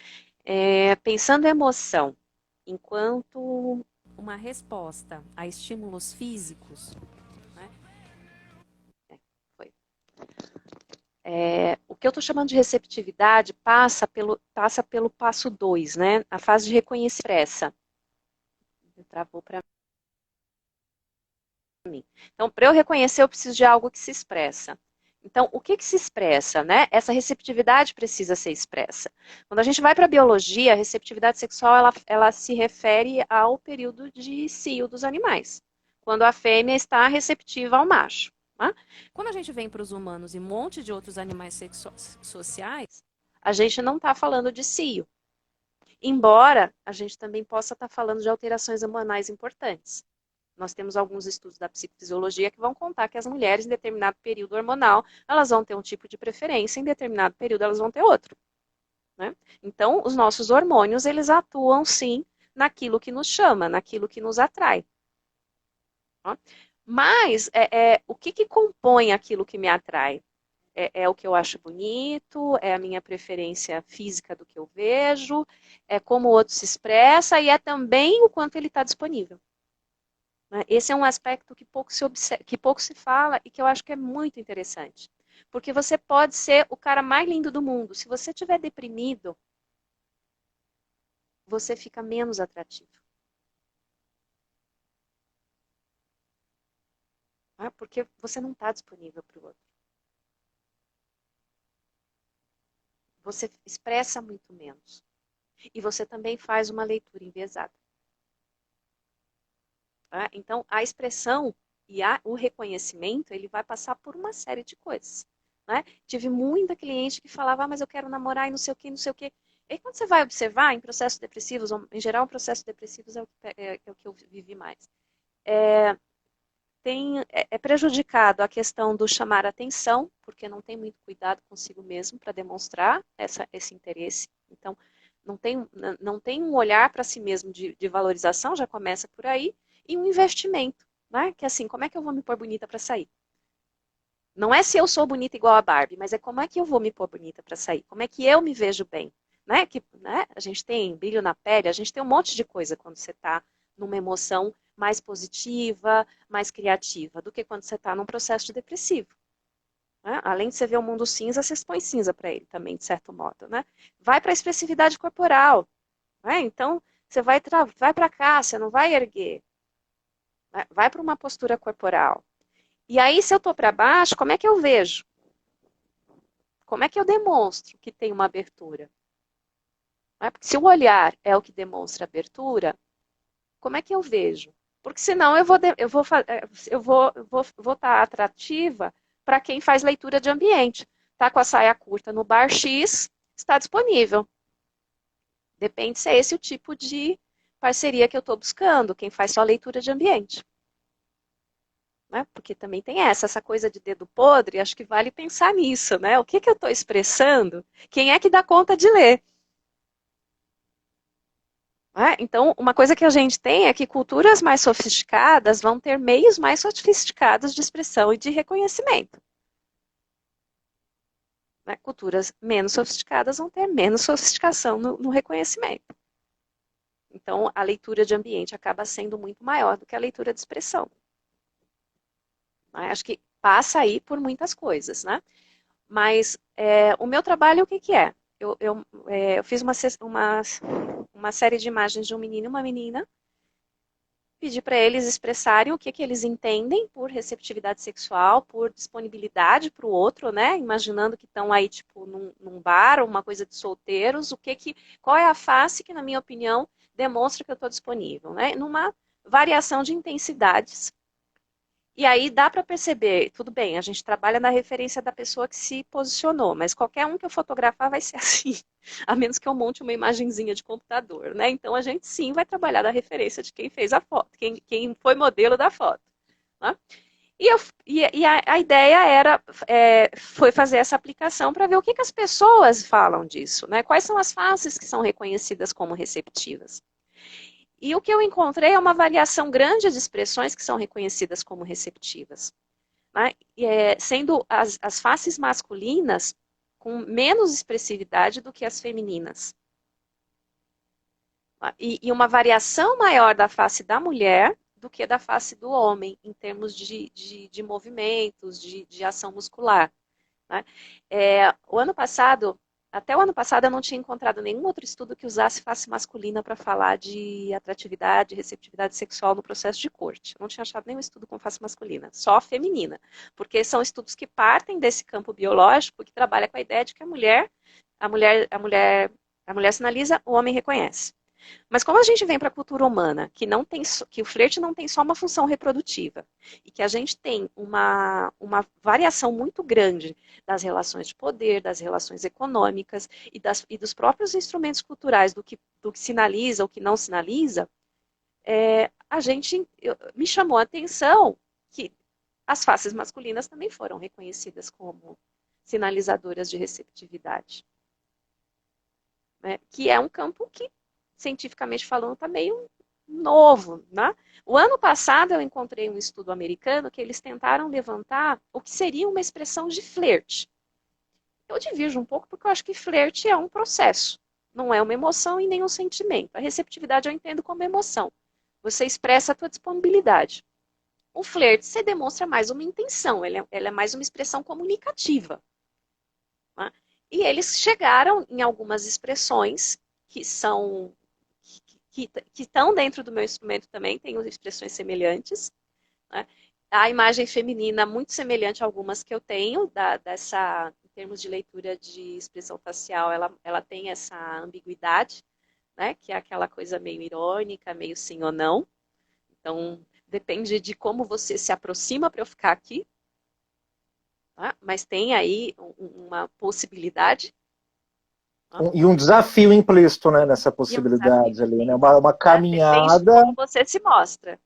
pensando em emoção, enquanto uma resposta a estímulos físicos, né? Foi. O que eu estou chamando de receptividade passa pelo passo 2, né? A fase de reconhecimento expressa. Travou para mim. Então, para eu reconhecer, eu preciso de algo que se expressa. Então, o que se expressa, né? Essa receptividade precisa ser expressa. Quando a gente vai para a biologia, a receptividade sexual, ela se refere ao período de cio dos animais. Quando a fêmea está receptiva ao macho. Né? Quando a gente vem para os humanos e um monte de outros animais sociais, a gente não está falando de cio. Embora a gente também possa estar falando de alterações hormonais importantes. Nós temos alguns estudos da psicofisiologia que vão contar que as mulheres, em determinado período hormonal, elas vão ter um tipo de preferência, em determinado período elas vão ter outro. Né? Então, os nossos hormônios, eles atuam, sim, naquilo que nos chama, naquilo que nos atrai. Mas, o que compõe aquilo que me atrai? É o que eu acho bonito, é a minha preferência física do que eu vejo, é como o outro se expressa e é também o quanto ele está disponível. Esse é um aspecto que pouco se fala e que eu acho que é muito interessante. Porque você pode ser o cara mais lindo do mundo. Se você estiver deprimido, você fica menos atrativo. Porque você não está disponível para o outro. Você expressa muito menos. E você também faz uma leitura enviesada. Então, a expressão e o reconhecimento, ele vai passar por uma série de coisas. Né? Tive muita cliente que falava, mas eu quero namorar e não sei o que, não sei o que. E quando você vai observar em processos depressivos, em geral, processos depressivos é o que eu vivi mais. É prejudicado a questão do chamar atenção, porque não tem muito cuidado consigo mesmo para demonstrar esse interesse. Então, não tem um olhar para si mesmo de valorização, já começa por aí, e um investimento, né? Que é assim, como é que eu vou me pôr bonita para sair? Não é se eu sou bonita igual a Barbie, mas é como é que eu vou me pôr bonita para sair? Como é que eu me vejo bem? Né? A gente tem brilho na pele, a gente tem um monte de coisa quando você está numa emoção mais positiva, mais criativa, do que quando você está num processo depressivo. Né? Além de você ver o mundo cinza, você expõe cinza para ele também, de certo modo. Né? Vai para a expressividade corporal. Né? Então, você vai para cá, você não vai erguer. Né? Vai para uma postura corporal. E aí, se eu estou para baixo, como é que eu vejo? Como é que eu demonstro que tem uma abertura? Porque se o olhar é o que demonstra abertura, como é que eu vejo? Porque senão eu vou estar atrativa para quem faz leitura de ambiente. Está com a saia curta no bar X, está disponível. Depende se é esse o tipo de parceria que eu estou buscando, quem faz só leitura de ambiente. Né? Porque também tem essa coisa de dedo podre, acho que vale pensar nisso, né? O que eu estou expressando? Quem é que dá conta de ler? Então, uma coisa que a gente tem é que culturas mais sofisticadas vão ter meios mais sofisticados de expressão e de reconhecimento. Culturas menos sofisticadas vão ter menos sofisticação no reconhecimento. Então, a leitura de ambiente acaba sendo muito maior do que a leitura de expressão. Acho que passa aí por muitas coisas, né? Mas o meu trabalho, o que é? eu fiz uma série de imagens de um menino e uma menina, pedi para eles expressarem o que eles entendem por receptividade sexual, por disponibilidade para o outro, né? Imaginando que estão aí, tipo, num bar, uma coisa de solteiros, qual é a face que, na minha opinião, demonstra que eu estou disponível, né? Numa variação de intensidades. E aí dá para perceber, tudo bem, a gente trabalha na referência da pessoa que se posicionou, mas qualquer um que eu fotografar vai ser assim, a menos que eu monte uma imagenzinha de computador, né? Então a gente sim vai trabalhar da referência de quem fez a foto, quem foi modelo da foto. Né? A ideia foi fazer essa aplicação para ver o que as pessoas falam disso, né? Quais são as faces que são reconhecidas como receptivas. E o que eu encontrei é uma variação grande de expressões que são reconhecidas como receptivas. Né? Sendo as faces masculinas com menos expressividade do que as femininas. E uma variação maior da face da mulher do que da face do homem, em termos de movimentos, de ação muscular. Né? Até o ano passado, eu não tinha encontrado nenhum outro estudo que usasse face masculina para falar de atratividade, receptividade sexual no processo de corte. Eu não tinha achado nenhum estudo com face masculina, só feminina. Porque são estudos que partem desse campo biológico, que trabalha com a ideia de que a mulher sinaliza, o homem reconhece. Mas como a gente vem para a cultura humana, que o flerte não tem só uma função reprodutiva, e que a gente tem uma variação muito grande das relações de poder, das relações econômicas e dos próprios instrumentos culturais do que sinaliza ou que não sinaliza, me chamou a atenção que as faces masculinas também foram reconhecidas como sinalizadoras de receptividade. Né? Que é um campo que, cientificamente falando, está meio novo. Né? O ano passado eu encontrei um estudo americano que eles tentaram levantar o que seria uma expressão de flerte. Eu divirjo um pouco porque eu acho que flerte é um processo, não é uma emoção e nem um sentimento. A receptividade eu entendo como emoção. Você expressa a tua disponibilidade. O flerte, você demonstra mais uma intenção, ela é mais uma expressão comunicativa. Né? E eles chegaram em algumas expressões que são que estão dentro do meu instrumento também, tem expressões semelhantes. Né? A imagem feminina muito semelhante a algumas que eu tenho, em termos de leitura de expressão facial, ela tem essa ambiguidade, né? Que é aquela coisa meio irônica, meio sim ou não. Então, depende de como você se aproxima para eu ficar aqui. Tá? Mas tem aí uma possibilidade. E um desafio implícito, né, nessa E um desafio possibilidade ali, né? implícito, Uma né? Depende de caminhada. como você se mostra.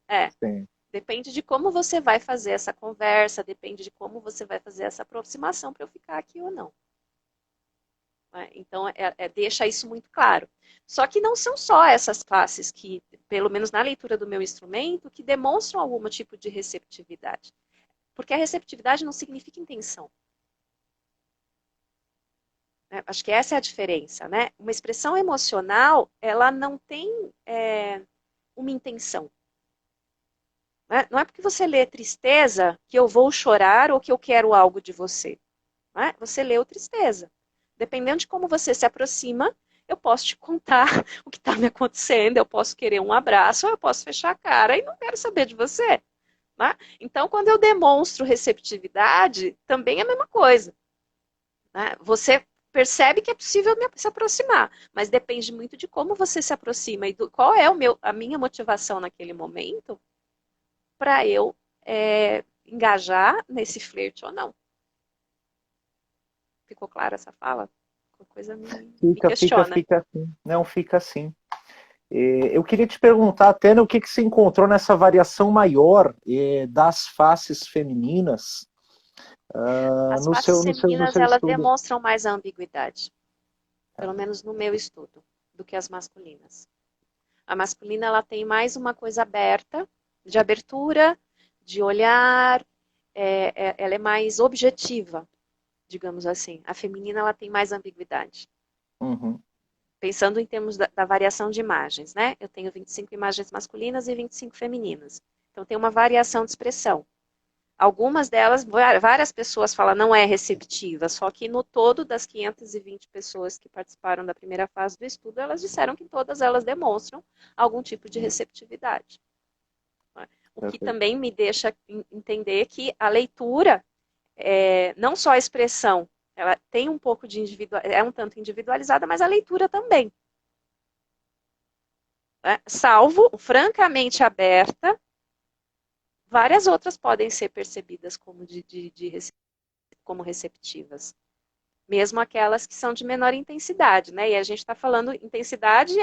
Sim. Depende de como você vai fazer essa conversa, depende de como você vai fazer essa aproximação para eu ficar aqui ou não. Né? Então, deixa isso muito claro. Só que não são só essas faces que, pelo menos na leitura do meu instrumento, que demonstram algum tipo de receptividade. Porque a receptividade não significa intenção. Acho que essa é a diferença, né? Uma expressão emocional, ela não tem uma intenção. Né? Não é porque você lê tristeza que eu vou chorar ou que eu quero algo de você. Né? Você leu tristeza. Dependendo de como você se aproxima, eu posso te contar o que está me acontecendo, eu posso querer um abraço, ou eu posso fechar a cara e não quero saber de você. Né? Então, quando eu demonstro receptividade, também é a mesma coisa. Né? Você percebe que é possível se aproximar, mas depende muito de como você se aproxima e qual é a minha motivação naquele momento para eu engajar nesse flerte ou não. Ficou clara essa fala? Qualquer coisa me questiona. Fica assim. Não, fica assim. Eu queria te perguntar até o que você encontrou nessa variação maior das faces femininas As no faces no femininas, seu elas estudo. demonstram mais a ambiguidade, pelo menos no meu estudo, do que as masculinas. A masculina, ela tem mais uma coisa aberta, de abertura, de olhar, ela é mais objetiva, digamos assim. A feminina, ela tem mais ambiguidade. Uhum. Pensando em termos da variação de imagens, né? Eu tenho 25 imagens masculinas e 25 femininas. Então, tem uma variação de expressão. Algumas delas, várias pessoas falam não é receptiva, só que no todo das 520 pessoas que participaram da primeira fase do estudo, elas disseram que todas elas demonstram algum tipo de receptividade. O que também me deixa entender que a leitura, não só a expressão, ela tem um pouco de é um tanto individualizada, mas a leitura também. Salvo francamente aberta, várias outras podem ser percebidas como, como receptivas. Mesmo aquelas que são de menor intensidade, né? E a gente está falando, intensidade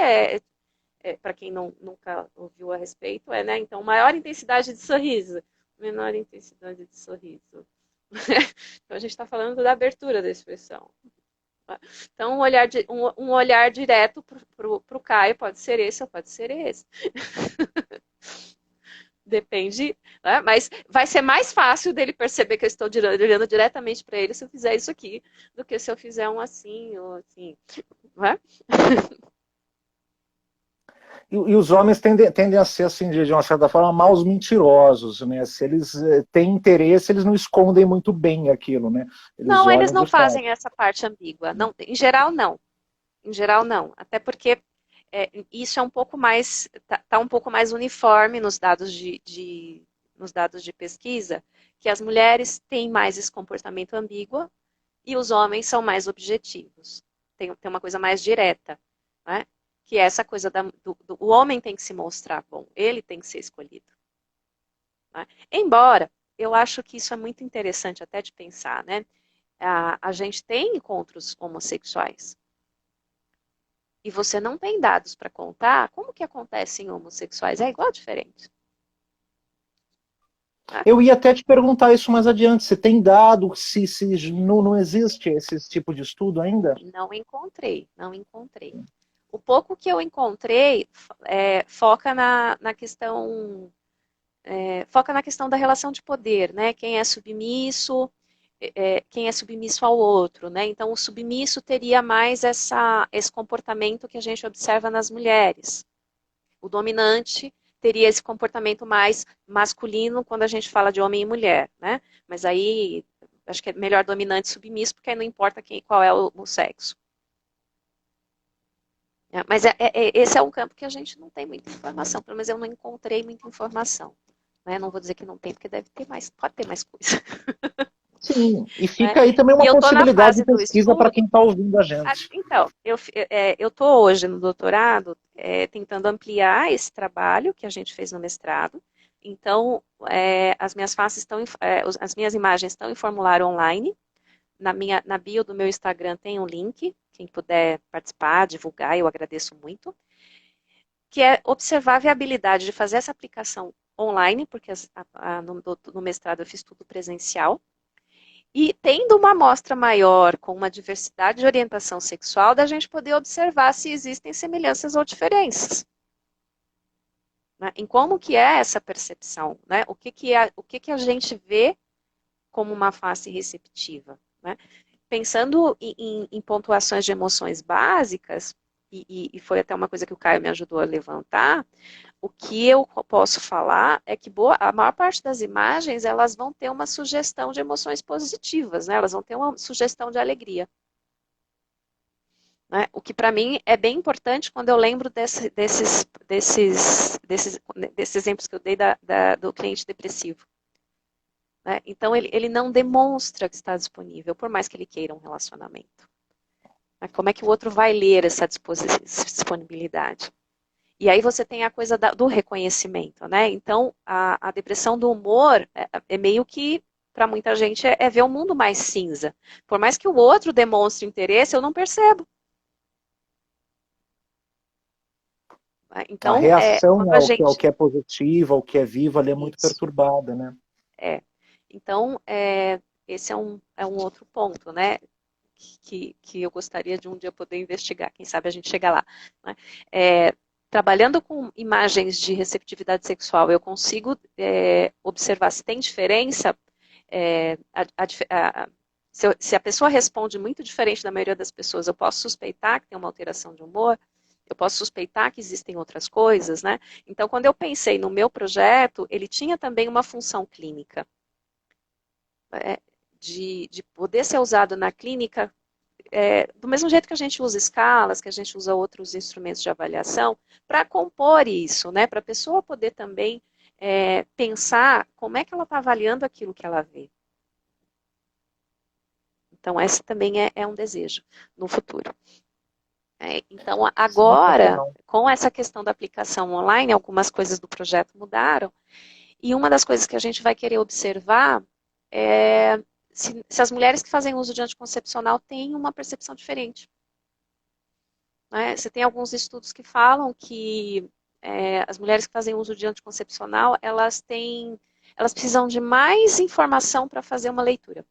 para quem nunca ouviu a respeito, né? Então, maior intensidade de sorriso, menor intensidade de sorriso. Então, a gente está falando da abertura da expressão. Então, um olhar direto para o Caio pode ser esse ou pode ser esse. Depende, né? Mas vai ser mais fácil dele perceber que eu estou olhando diretamente para ele se eu fizer isso aqui, do que se eu fizer um assim ou assim, não é? E os homens tendem a ser, assim, de uma certa forma, maus mentirosos, né? Se eles têm interesse, eles não escondem muito bem aquilo, né? Eles Não, eles olham não de fato. fazem essa parte ambígua. Não, em geral, não. Em geral, não. Até porque isso é um pouco mais, tá um pouco mais uniforme nos dados nos dados de pesquisa, que as mulheres têm mais esse comportamento ambíguo e os homens são mais objetivos. Tem uma coisa mais direta, né? Que é essa coisa o homem tem que se mostrar bom, ele tem que ser escolhido. Né? Embora, eu acho que isso é muito interessante até de pensar, né? A gente tem encontros homossexuais e você não tem dados para contar, como que acontece em homossexuais? É igual diferente. Né? Eu ia até te perguntar isso mais adiante. Você tem dado se não existe esse tipo de estudo ainda? Não encontrei, não encontrei. O pouco que eu encontrei foca na questão foca na questão da relação de poder, né? Quem é submisso ao outro, né? Então, o submisso teria mais esse comportamento que a gente observa nas mulheres. O dominante teria esse comportamento mais masculino quando a gente fala de homem e mulher, né? Mas aí, acho que é melhor dominante e submisso, porque aí não importa qual é o sexo. Mas esse é um campo que a gente não tem muita informação, pelo menos eu não encontrei muita informação. Né? Não vou dizer que não tem, porque deve ter mais, pode ter mais coisa. Sim, e Né? fica aí também E uma eu estou na possibilidade de fase do pesquisa para estudo. quem está ouvindo a gente. Então, eu estou hoje no doutorado tentando ampliar esse trabalho que a gente fez no mestrado. Então, as minhas faces as minhas imagens estão em formulário online. Na bio do meu Instagram tem um link. Quem puder participar, divulgar, eu agradeço muito. Que é observar a viabilidade de fazer essa aplicação online, porque no mestrado eu fiz tudo presencial. E tendo uma amostra maior, com uma diversidade de orientação sexual, da gente poder observar se existem semelhanças ou diferenças. Né? Em como que é essa percepção, né? O que a gente vê como uma face receptiva, né? Pensando em pontuações de emoções básicas, e foi até uma coisa que o Caio me ajudou a levantar, o que eu posso falar é que a maior parte das imagens, elas vão ter uma sugestão de emoções positivas, né? Elas vão ter uma sugestão de alegria. Né? O que para mim é bem importante quando eu lembro desses exemplos que eu dei do cliente depressivo. Né? Então, ele não demonstra que está disponível, por mais que ele queira um relacionamento. Né? Como é que o outro vai ler essa disponibilidade? E aí você tem a coisa do reconhecimento, né? Então, a depressão do humor é meio que, para muita gente, é ver o mundo mais cinza. Por mais que o outro demonstre interesse, eu não percebo. A Então, reação quando a ao gente... que é positivo, ao que é vivo, ali é muito Isso, perturbada, né? Então, esse é um outro ponto, né? Que eu gostaria de um dia poder investigar. Quem sabe a gente chega lá. Né? Trabalhando com imagens de receptividade sexual, eu consigo observar se tem diferença. Se a pessoa responde muito diferente da maioria das pessoas, eu posso suspeitar que tem uma alteração de humor, eu posso suspeitar que existem outras coisas, né? Então, quando eu pensei no meu projeto, ele tinha também uma função clínica. de poder ser usado na clínica, do mesmo jeito que a gente usa escalas, que a gente usa outros instrumentos de avaliação, para compor isso, né? Para a pessoa poder também pensar como é que ela está avaliando aquilo que ela vê. Então, esse também é um desejo no futuro. Então, agora, com essa questão da aplicação online, algumas coisas do projeto mudaram, e uma das coisas que a gente vai querer observar é se as mulheres que fazem uso de anticoncepcional têm uma percepção diferente. Né? Você tem alguns estudos que falam que as mulheres que fazem uso de anticoncepcional, elas precisam de mais informação para fazer uma leitura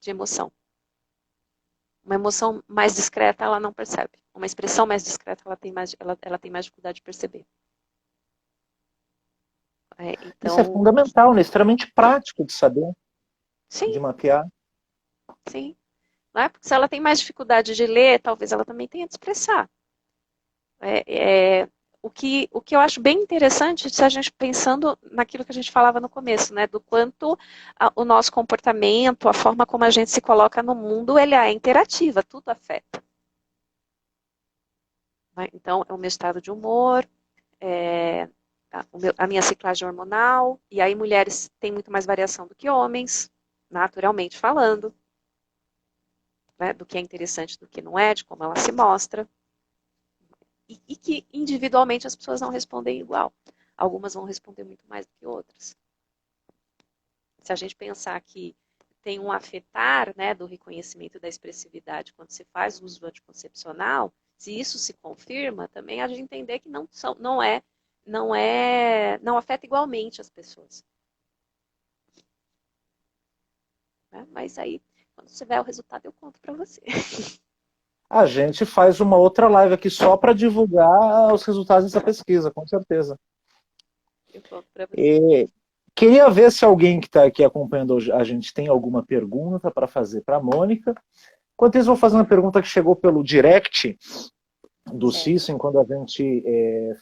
de emoção. Uma emoção mais discreta, ela não percebe. Uma expressão mais discreta, ela tem mais dificuldade de perceber. Então... Isso é fundamental, né? Extremamente prático de saber, sim, de mapear. Sim. Não é? Porque se ela tem mais dificuldade de ler, talvez ela também tenha de expressar. O que eu acho bem interessante, se a gente pensando naquilo que a gente falava no começo, né, do quanto o nosso comportamento, a forma como a gente se coloca no mundo, ele é interativa, tudo afeta. Né? Então, é o meu estado de humor, a minha ciclagem hormonal, e aí mulheres têm muito mais variação do que homens, naturalmente falando, né, do que é interessante, do que não é, de como ela se mostra. E que individualmente as pessoas não respondem igual. Algumas vão responder muito mais do que outras. Se a gente pensar que tem um afetar, né, do reconhecimento da expressividade quando se faz uso do anticoncepcional, se isso se confirma, também a gente entender que não afeta igualmente as pessoas. Né? Mas aí, quando tiver o resultado, eu conto para você. A gente faz uma outra live aqui só para divulgar os resultados dessa pesquisa, com certeza. Eu conto para você. Queria ver se alguém que está aqui acompanhando a gente tem alguma pergunta para fazer para a Mônica. Enquanto isso, vou fazer uma pergunta que chegou pelo direct do Cícero, quando a gente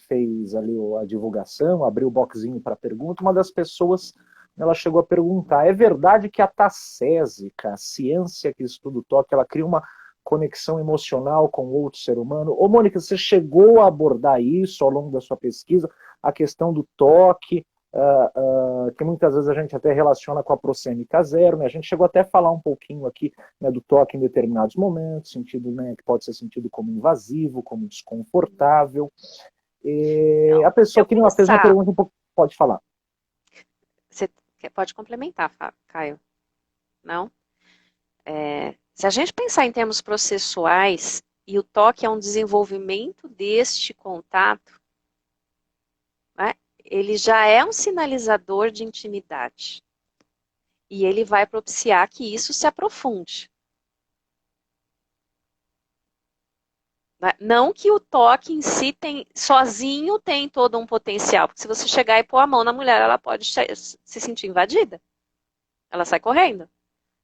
fez ali a divulgação, abriu o boxinho para pergunta, uma das pessoas ela chegou a perguntar: é verdade que a tacésica, a ciência que estuda o toque, ela cria uma conexão emocional com outro ser humano? Ô, Mônica, você chegou a abordar isso ao longo da sua pesquisa, a questão do toque, que muitas vezes a gente até relaciona com a prosêmica zero, né? A gente chegou até a falar um pouquinho aqui, né, do toque em determinados momentos, sentido, né, que pode ser sentido como invasivo, como desconfortável. A pessoa que não fez uma pergunta um pouco, pode falar. Você pode complementar, Caio. Não? Se a gente pensar em termos processuais, e o toque é um desenvolvimento deste contato, né, ele já é um sinalizador de intimidade. E ele vai propiciar que isso se aprofunde. Não que o toque em si sozinho tem todo um potencial, porque se você chegar e pôr a mão na mulher, ela pode se sentir invadida. Ela sai correndo.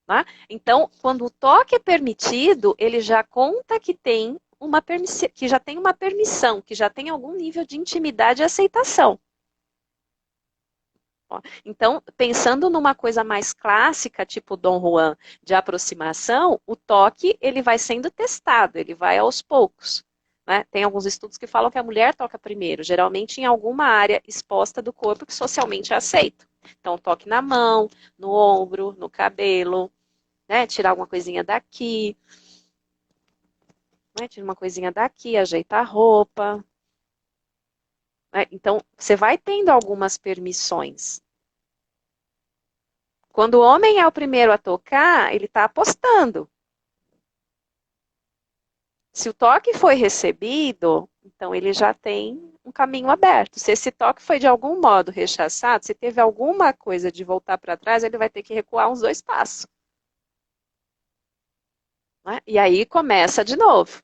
Né? Então, quando o toque é permitido, ele já conta que que já tem uma permissão, que já tem algum nível de intimidade e aceitação. Então, pensando numa coisa mais clássica, tipo Dom Juan, de aproximação, o toque ele vai sendo testado, ele vai aos poucos. Né? Tem alguns estudos que falam que a mulher toca primeiro, geralmente em alguma área exposta do corpo que socialmente é aceito. Então, toque na mão, no ombro, no cabelo, né? Tirar alguma coisinha daqui, né? Tira uma coisinha daqui, ajeitar a roupa. Né? Então, você vai tendo algumas permissões. Quando o homem é o primeiro a tocar, ele está apostando. Se o toque foi recebido, então ele já tem um caminho aberto. Se esse toque foi de algum modo rechaçado, se teve alguma coisa de voltar para trás, ele vai ter que recuar uns 2 passos. Né? E aí começa de novo.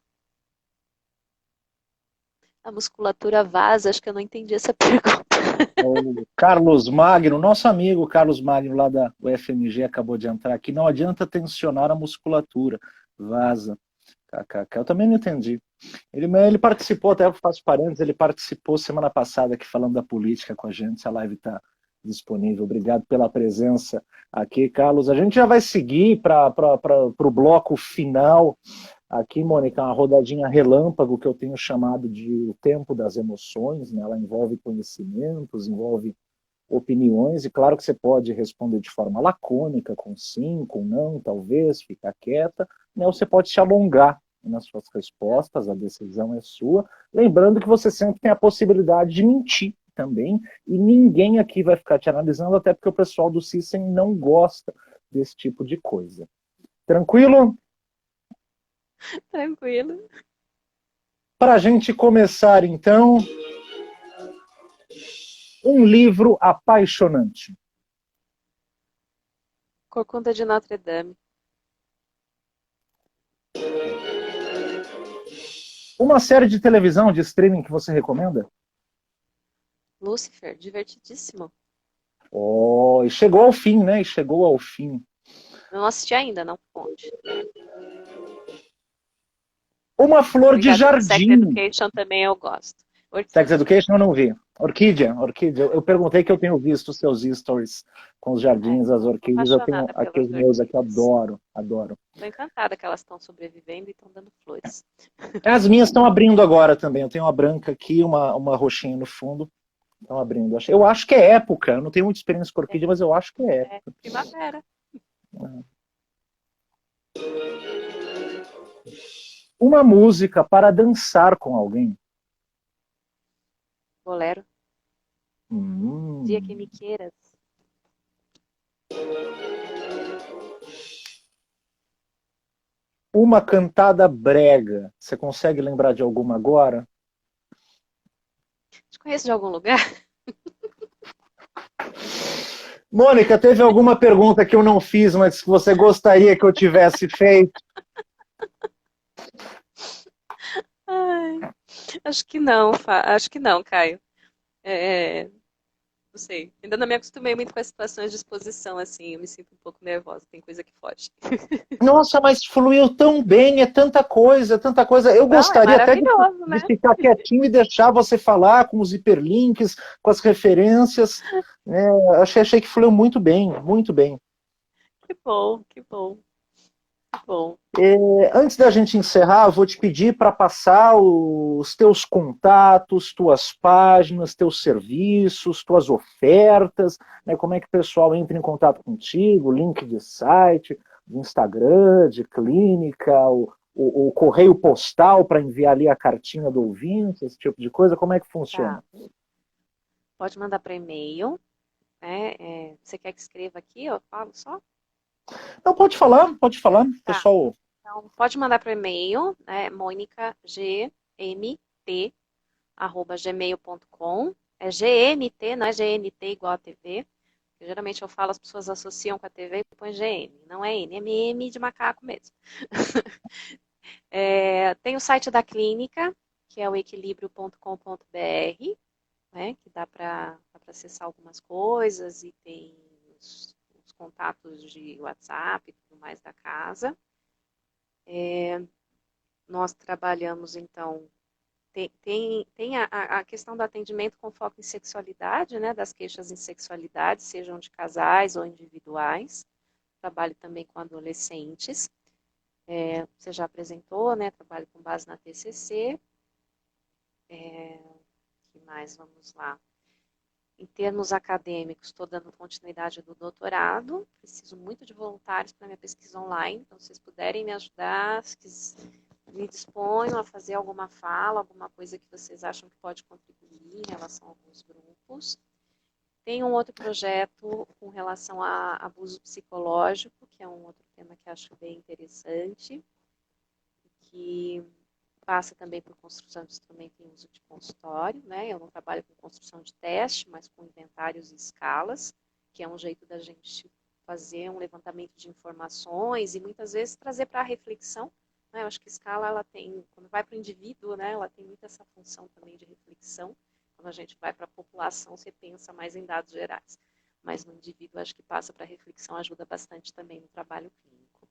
A musculatura vaza, acho que eu não entendi essa pergunta. O Carlos Magno, nosso amigo Carlos Magno lá da UFMG acabou de entrar aqui. Não adianta tensionar a musculatura, vaza. Eu também não entendi. Ele participou, até faço parênteses, ele participou semana passada aqui falando da política com a gente. A live está disponível. Obrigado pela presença aqui, Carlos. A gente já vai seguir para o bloco final. Aqui, Mônica, uma rodadinha relâmpago que eu tenho chamado de o tempo das emoções, né? Ela envolve conhecimentos, envolve opiniões, e claro que você pode responder de forma lacônica, com sim, com não, talvez, ficar quieta, né? Ou você pode se alongar nas suas respostas, a decisão é sua. Lembrando que você sempre tem a possibilidade de mentir também, e ninguém aqui vai ficar te analisando, até porque o pessoal do Cisen não gosta desse tipo de coisa. Tranquilo? Tranquilo. Para a gente começar, então, um livro apaixonante. Corcunda de Notre Dame. Uma série de televisão, de streaming que você recomenda? Lúcifer, divertidíssimo. Oh, e chegou ao fim, né? E chegou ao fim. Não assisti ainda, não conte. Uma flor de Obrigada. Sex jardim. Education também eu gosto. Sex Orquídea. Education eu não vi. Orquídea. Eu perguntei que eu tenho visto os seus stories com os jardins, as Tô orquídeas. Eu tenho apaixonada aqui os pelas meus aqui, orquídeas. adoro, adoro. Tô encantada que elas estão sobrevivendo e estão dando flores. As minhas estão abrindo agora também. Eu tenho uma branca aqui, uma roxinha no fundo. Estão abrindo. Eu acho que é época. Eu não tenho muita experiência com orquídea, mas eu acho que é É primavera. época. Uma música para dançar com alguém. Bolero. Dia que Hum. me queiras. Uma cantada brega. Você consegue lembrar de alguma agora? Te conheço de algum lugar? Mônica, teve alguma pergunta que eu não fiz, mas que você gostaria que eu tivesse feito? Ai, acho que não, Caio. É, não sei. Ainda não me acostumei muito com as situações de exposição, assim. Eu me sinto um pouco nervosa, tem coisa que foge. Nossa, mas fluiu tão bem, é tanta coisa, é tanta coisa. Eu Não, é gostaria até maravilhoso, de né? ficar quietinho e deixar você falar com os hiperlinks, com as referências. Né? Achei que fluiu muito bem, muito bem. Que bom, que bom, que bom. Antes da gente encerrar, eu vou te pedir para passar os teus contatos, tuas páginas, teus serviços, tuas ofertas, né? Como é que o pessoal entra em contato contigo, link de site, de Instagram, de clínica, o correio postal para enviar ali a cartinha do ouvinte, esse tipo de coisa, como é que funciona? Tá. Pode mandar para e-mail, né? Você quer que escreva aqui? Eu falo só? Não, pode falar, Tá. pessoal. Então, pode mandar para o e-mail, né? monicagmt@gmail.com. É GMT, não é GNT igual a TV. Geralmente eu falo, as pessoas associam com a TV e põem GM. Não é N, é MM de macaco mesmo. Tem o site da clínica, que é o equilibrio.com.br, né, que dá para acessar algumas coisas e tem os contatos de WhatsApp e tudo mais da casa. Nós trabalhamos, então, tem a questão do atendimento com foco em sexualidade, né, das queixas em sexualidade, sejam de casais ou individuais. Trabalho também com adolescentes. Você já apresentou, né, trabalho com base na TCC. Que mais? Vamos lá. Em termos acadêmicos, estou dando continuidade do doutorado, preciso muito de voluntários para minha pesquisa online, então se vocês puderem me ajudar, me disponham a fazer alguma fala, alguma coisa que vocês acham que pode contribuir em relação a alguns grupos. Tem um outro projeto com relação a abuso psicológico, que é um outro tema que acho bem interessante, que passa também por construção de instrumento em uso de consultório, né? Eu não trabalho com construção de teste, mas com inventários e escalas, que é um jeito da gente fazer um levantamento de informações e muitas vezes trazer para a reflexão, né? Eu acho que a escala, ela tem, quando vai para o indivíduo, né? Ela tem muito essa função também de reflexão. Quando a gente vai para a população, você pensa mais em dados gerais. Mas no indivíduo, acho que passa para a reflexão, ajuda bastante também no trabalho clínico.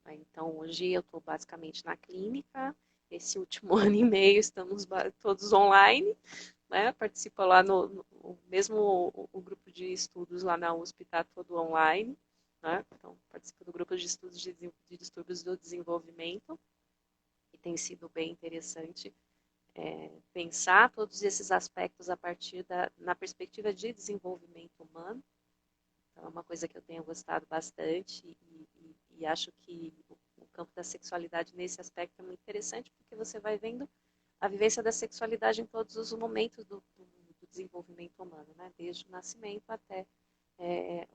Então, hoje eu estou basicamente na clínica. Esse último ano e meio estamos todos online, né? Participa lá mesmo o grupo de estudos lá na USP está todo online, né? Então, participa do grupo de estudos de distúrbios do desenvolvimento, e tem sido bem interessante pensar todos esses aspectos na perspectiva de desenvolvimento humano. Então, é uma coisa que eu tenho gostado bastante e acho que o campo da sexualidade nesse aspecto é muito interessante, porque você vai vendo a vivência da sexualidade em todos os momentos do desenvolvimento humano, né? Desde o nascimento até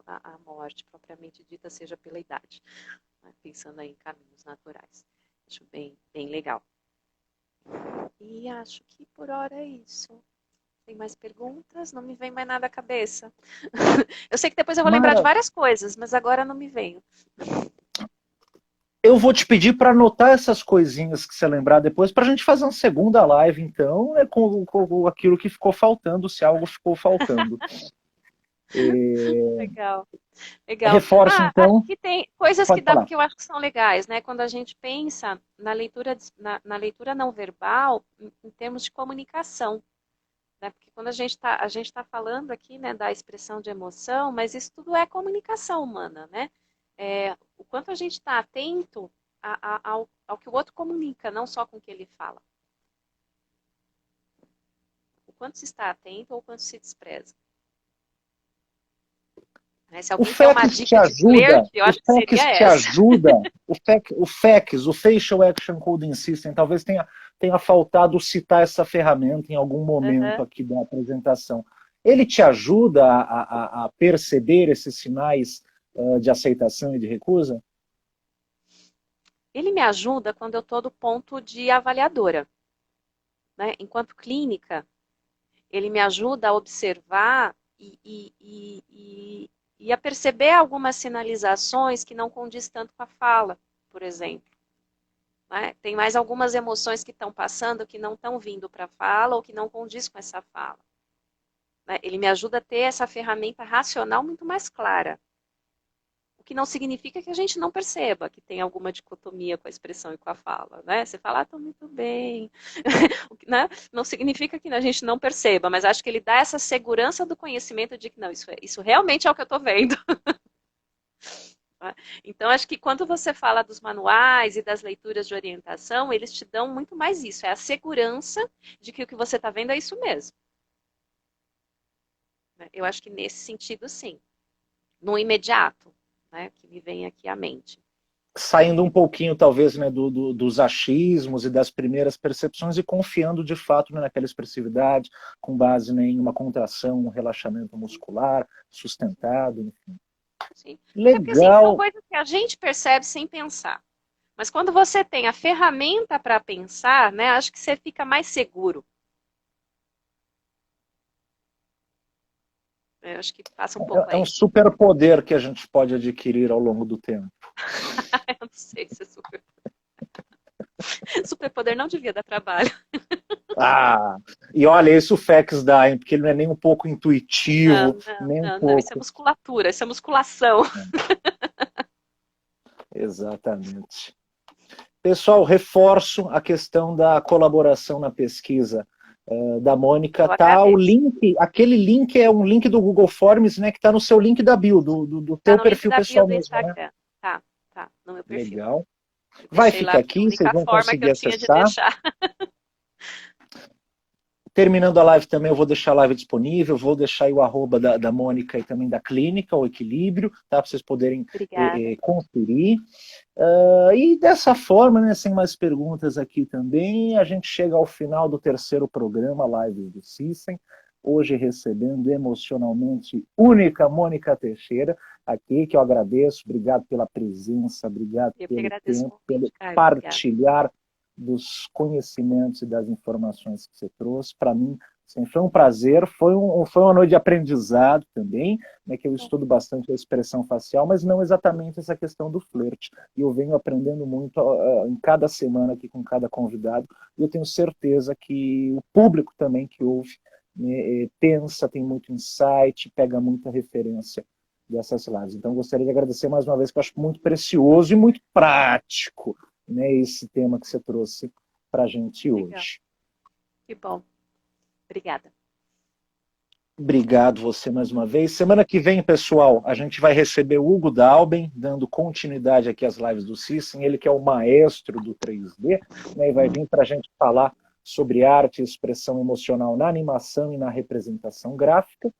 a morte, propriamente dita, seja pela idade, né? Pensando aí em caminhos naturais. Acho bem, bem legal. E acho que por hora é isso. Tem mais perguntas? Não me vem mais nada à cabeça. Eu sei que depois eu vou lembrar de várias coisas, mas agora não me venho. Eu vou te pedir para anotar essas coisinhas que você lembrar depois, para a gente fazer uma segunda live, então, com aquilo que ficou faltando, se algo ficou faltando. Legal. Legal. Reforço, então. Acho que tem coisas que eu acho que são legais, né? Quando a gente pensa na leitura não verbal, em termos de comunicação. Né? Porque quando a gente tá falando aqui, né, da expressão de emoção, mas isso tudo é comunicação humana, né? O quanto a gente está atento ao que o outro comunica, não só com o que ele fala. O quanto se está atento ou o quanto se despreza. Se alguém quer uma dica de flerte, eu acho que seria essa. O FACS, o Facial Action Coding System, talvez tenha faltado citar essa ferramenta em algum momento aqui da apresentação. Ele te ajuda a perceber esses sinais de aceitação e de recusa? Ele me ajuda quando eu estou do ponto de avaliadora. Né? Enquanto clínica, ele me ajuda a observar e a perceber algumas sinalizações que não condiz tanto com a fala, por exemplo. Né? Tem mais algumas emoções que estão passando que não estão vindo para a fala ou que não condiz com essa fala. Né? Ele me ajuda a ter essa ferramenta racional muito mais clara. O que não significa que a gente não perceba que tem alguma dicotomia com a expressão e com a fala. Né? Você fala, estou muito bem. Né? Não significa que a gente não perceba, mas acho que ele dá essa segurança do conhecimento de que não, isso realmente é o que eu estou vendo. Então, acho que quando você fala dos manuais e das leituras de orientação, eles te dão muito mais isso, é a segurança de que o que você está vendo é isso mesmo. Eu acho que nesse sentido, sim. No imediato, né, que me vem aqui à mente. Saindo um pouquinho, talvez, né, dos achismos e das primeiras percepções e confiando, de fato, né, naquela expressividade, com base, né, em uma contração, um relaxamento muscular sustentado, enfim. Sim. Legal. Porque, assim, são coisas que a gente percebe sem pensar. Mas quando você tem a ferramenta para pensar, né, acho que você fica mais seguro. Eu acho que passa um pouco aí. É um superpoder que a gente pode adquirir ao longo do tempo. Eu não sei se é superpoder. Superpoder não devia dar trabalho. E olha, isso o FACS dá, hein, porque ele não é nem um pouco intuitivo, não, isso é musculatura, isso é musculação. Exatamente. Pessoal, reforço a questão da colaboração na pesquisa da Mônica. Tá o link, aquele link é um link do Google Forms, né, que está no seu link da bio, do teu perfil pessoal mesmo, né? Tá, no meu perfil. Legal. Vai ficar aqui, vocês vão conseguir acessar. Terminando a live também, eu vou deixar a live disponível, vou deixar aí o arroba da Mônica e também da clínica, o Equilíbrio, tá? Para vocês poderem conferir. E dessa forma, né, sem mais perguntas aqui também, a gente chega ao final do terceiro programa, Lives do System, hoje recebendo emocionalmente única Mônica Teixeira, aqui, que eu agradeço, obrigado pela presença, obrigado pelo tempo, pelo partilhar dos conhecimentos e das informações que você trouxe. Para mim, assim, foi um prazer, foi uma noite de aprendizado também, né, que eu estudo bastante a expressão facial, mas não exatamente essa questão do flerte. E eu venho aprendendo muito em cada semana aqui com cada convidado, e eu tenho certeza que o público também que ouve, né, pensa, tem muito insight, pega muita referência dessas lives. Então, gostaria de agradecer mais uma vez, que eu acho muito precioso e muito prático, né, esse tema que você trouxe para a gente hoje. Que bom. Obrigada. Obrigado você mais uma vez. Semana que vem, pessoal, a gente vai receber o Hugo Dalben, dando continuidade aqui às lives do System, ele que é o maestro do 3D, né, e vai vir para a gente falar sobre arte e expressão emocional na animação e na representação gráfica.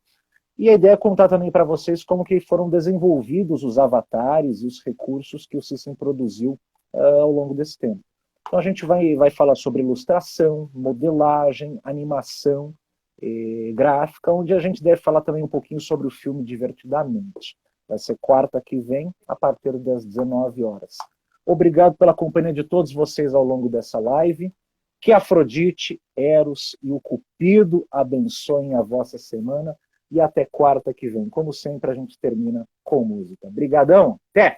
E a ideia é contar também para vocês como que foram desenvolvidos os avatares e os recursos que o System produziu ao longo desse tempo. Então a gente vai falar sobre ilustração, modelagem, animação, gráfica, onde a gente deve falar também um pouquinho sobre o filme Divertidamente. Vai ser quarta que vem, a partir das 19 horas. Obrigado pela companhia de todos vocês ao longo dessa live. Que Afrodite, Eros e o Cupido abençoem a vossa semana. E até quarta que vem. Como sempre, a gente termina com música. Obrigadão, até!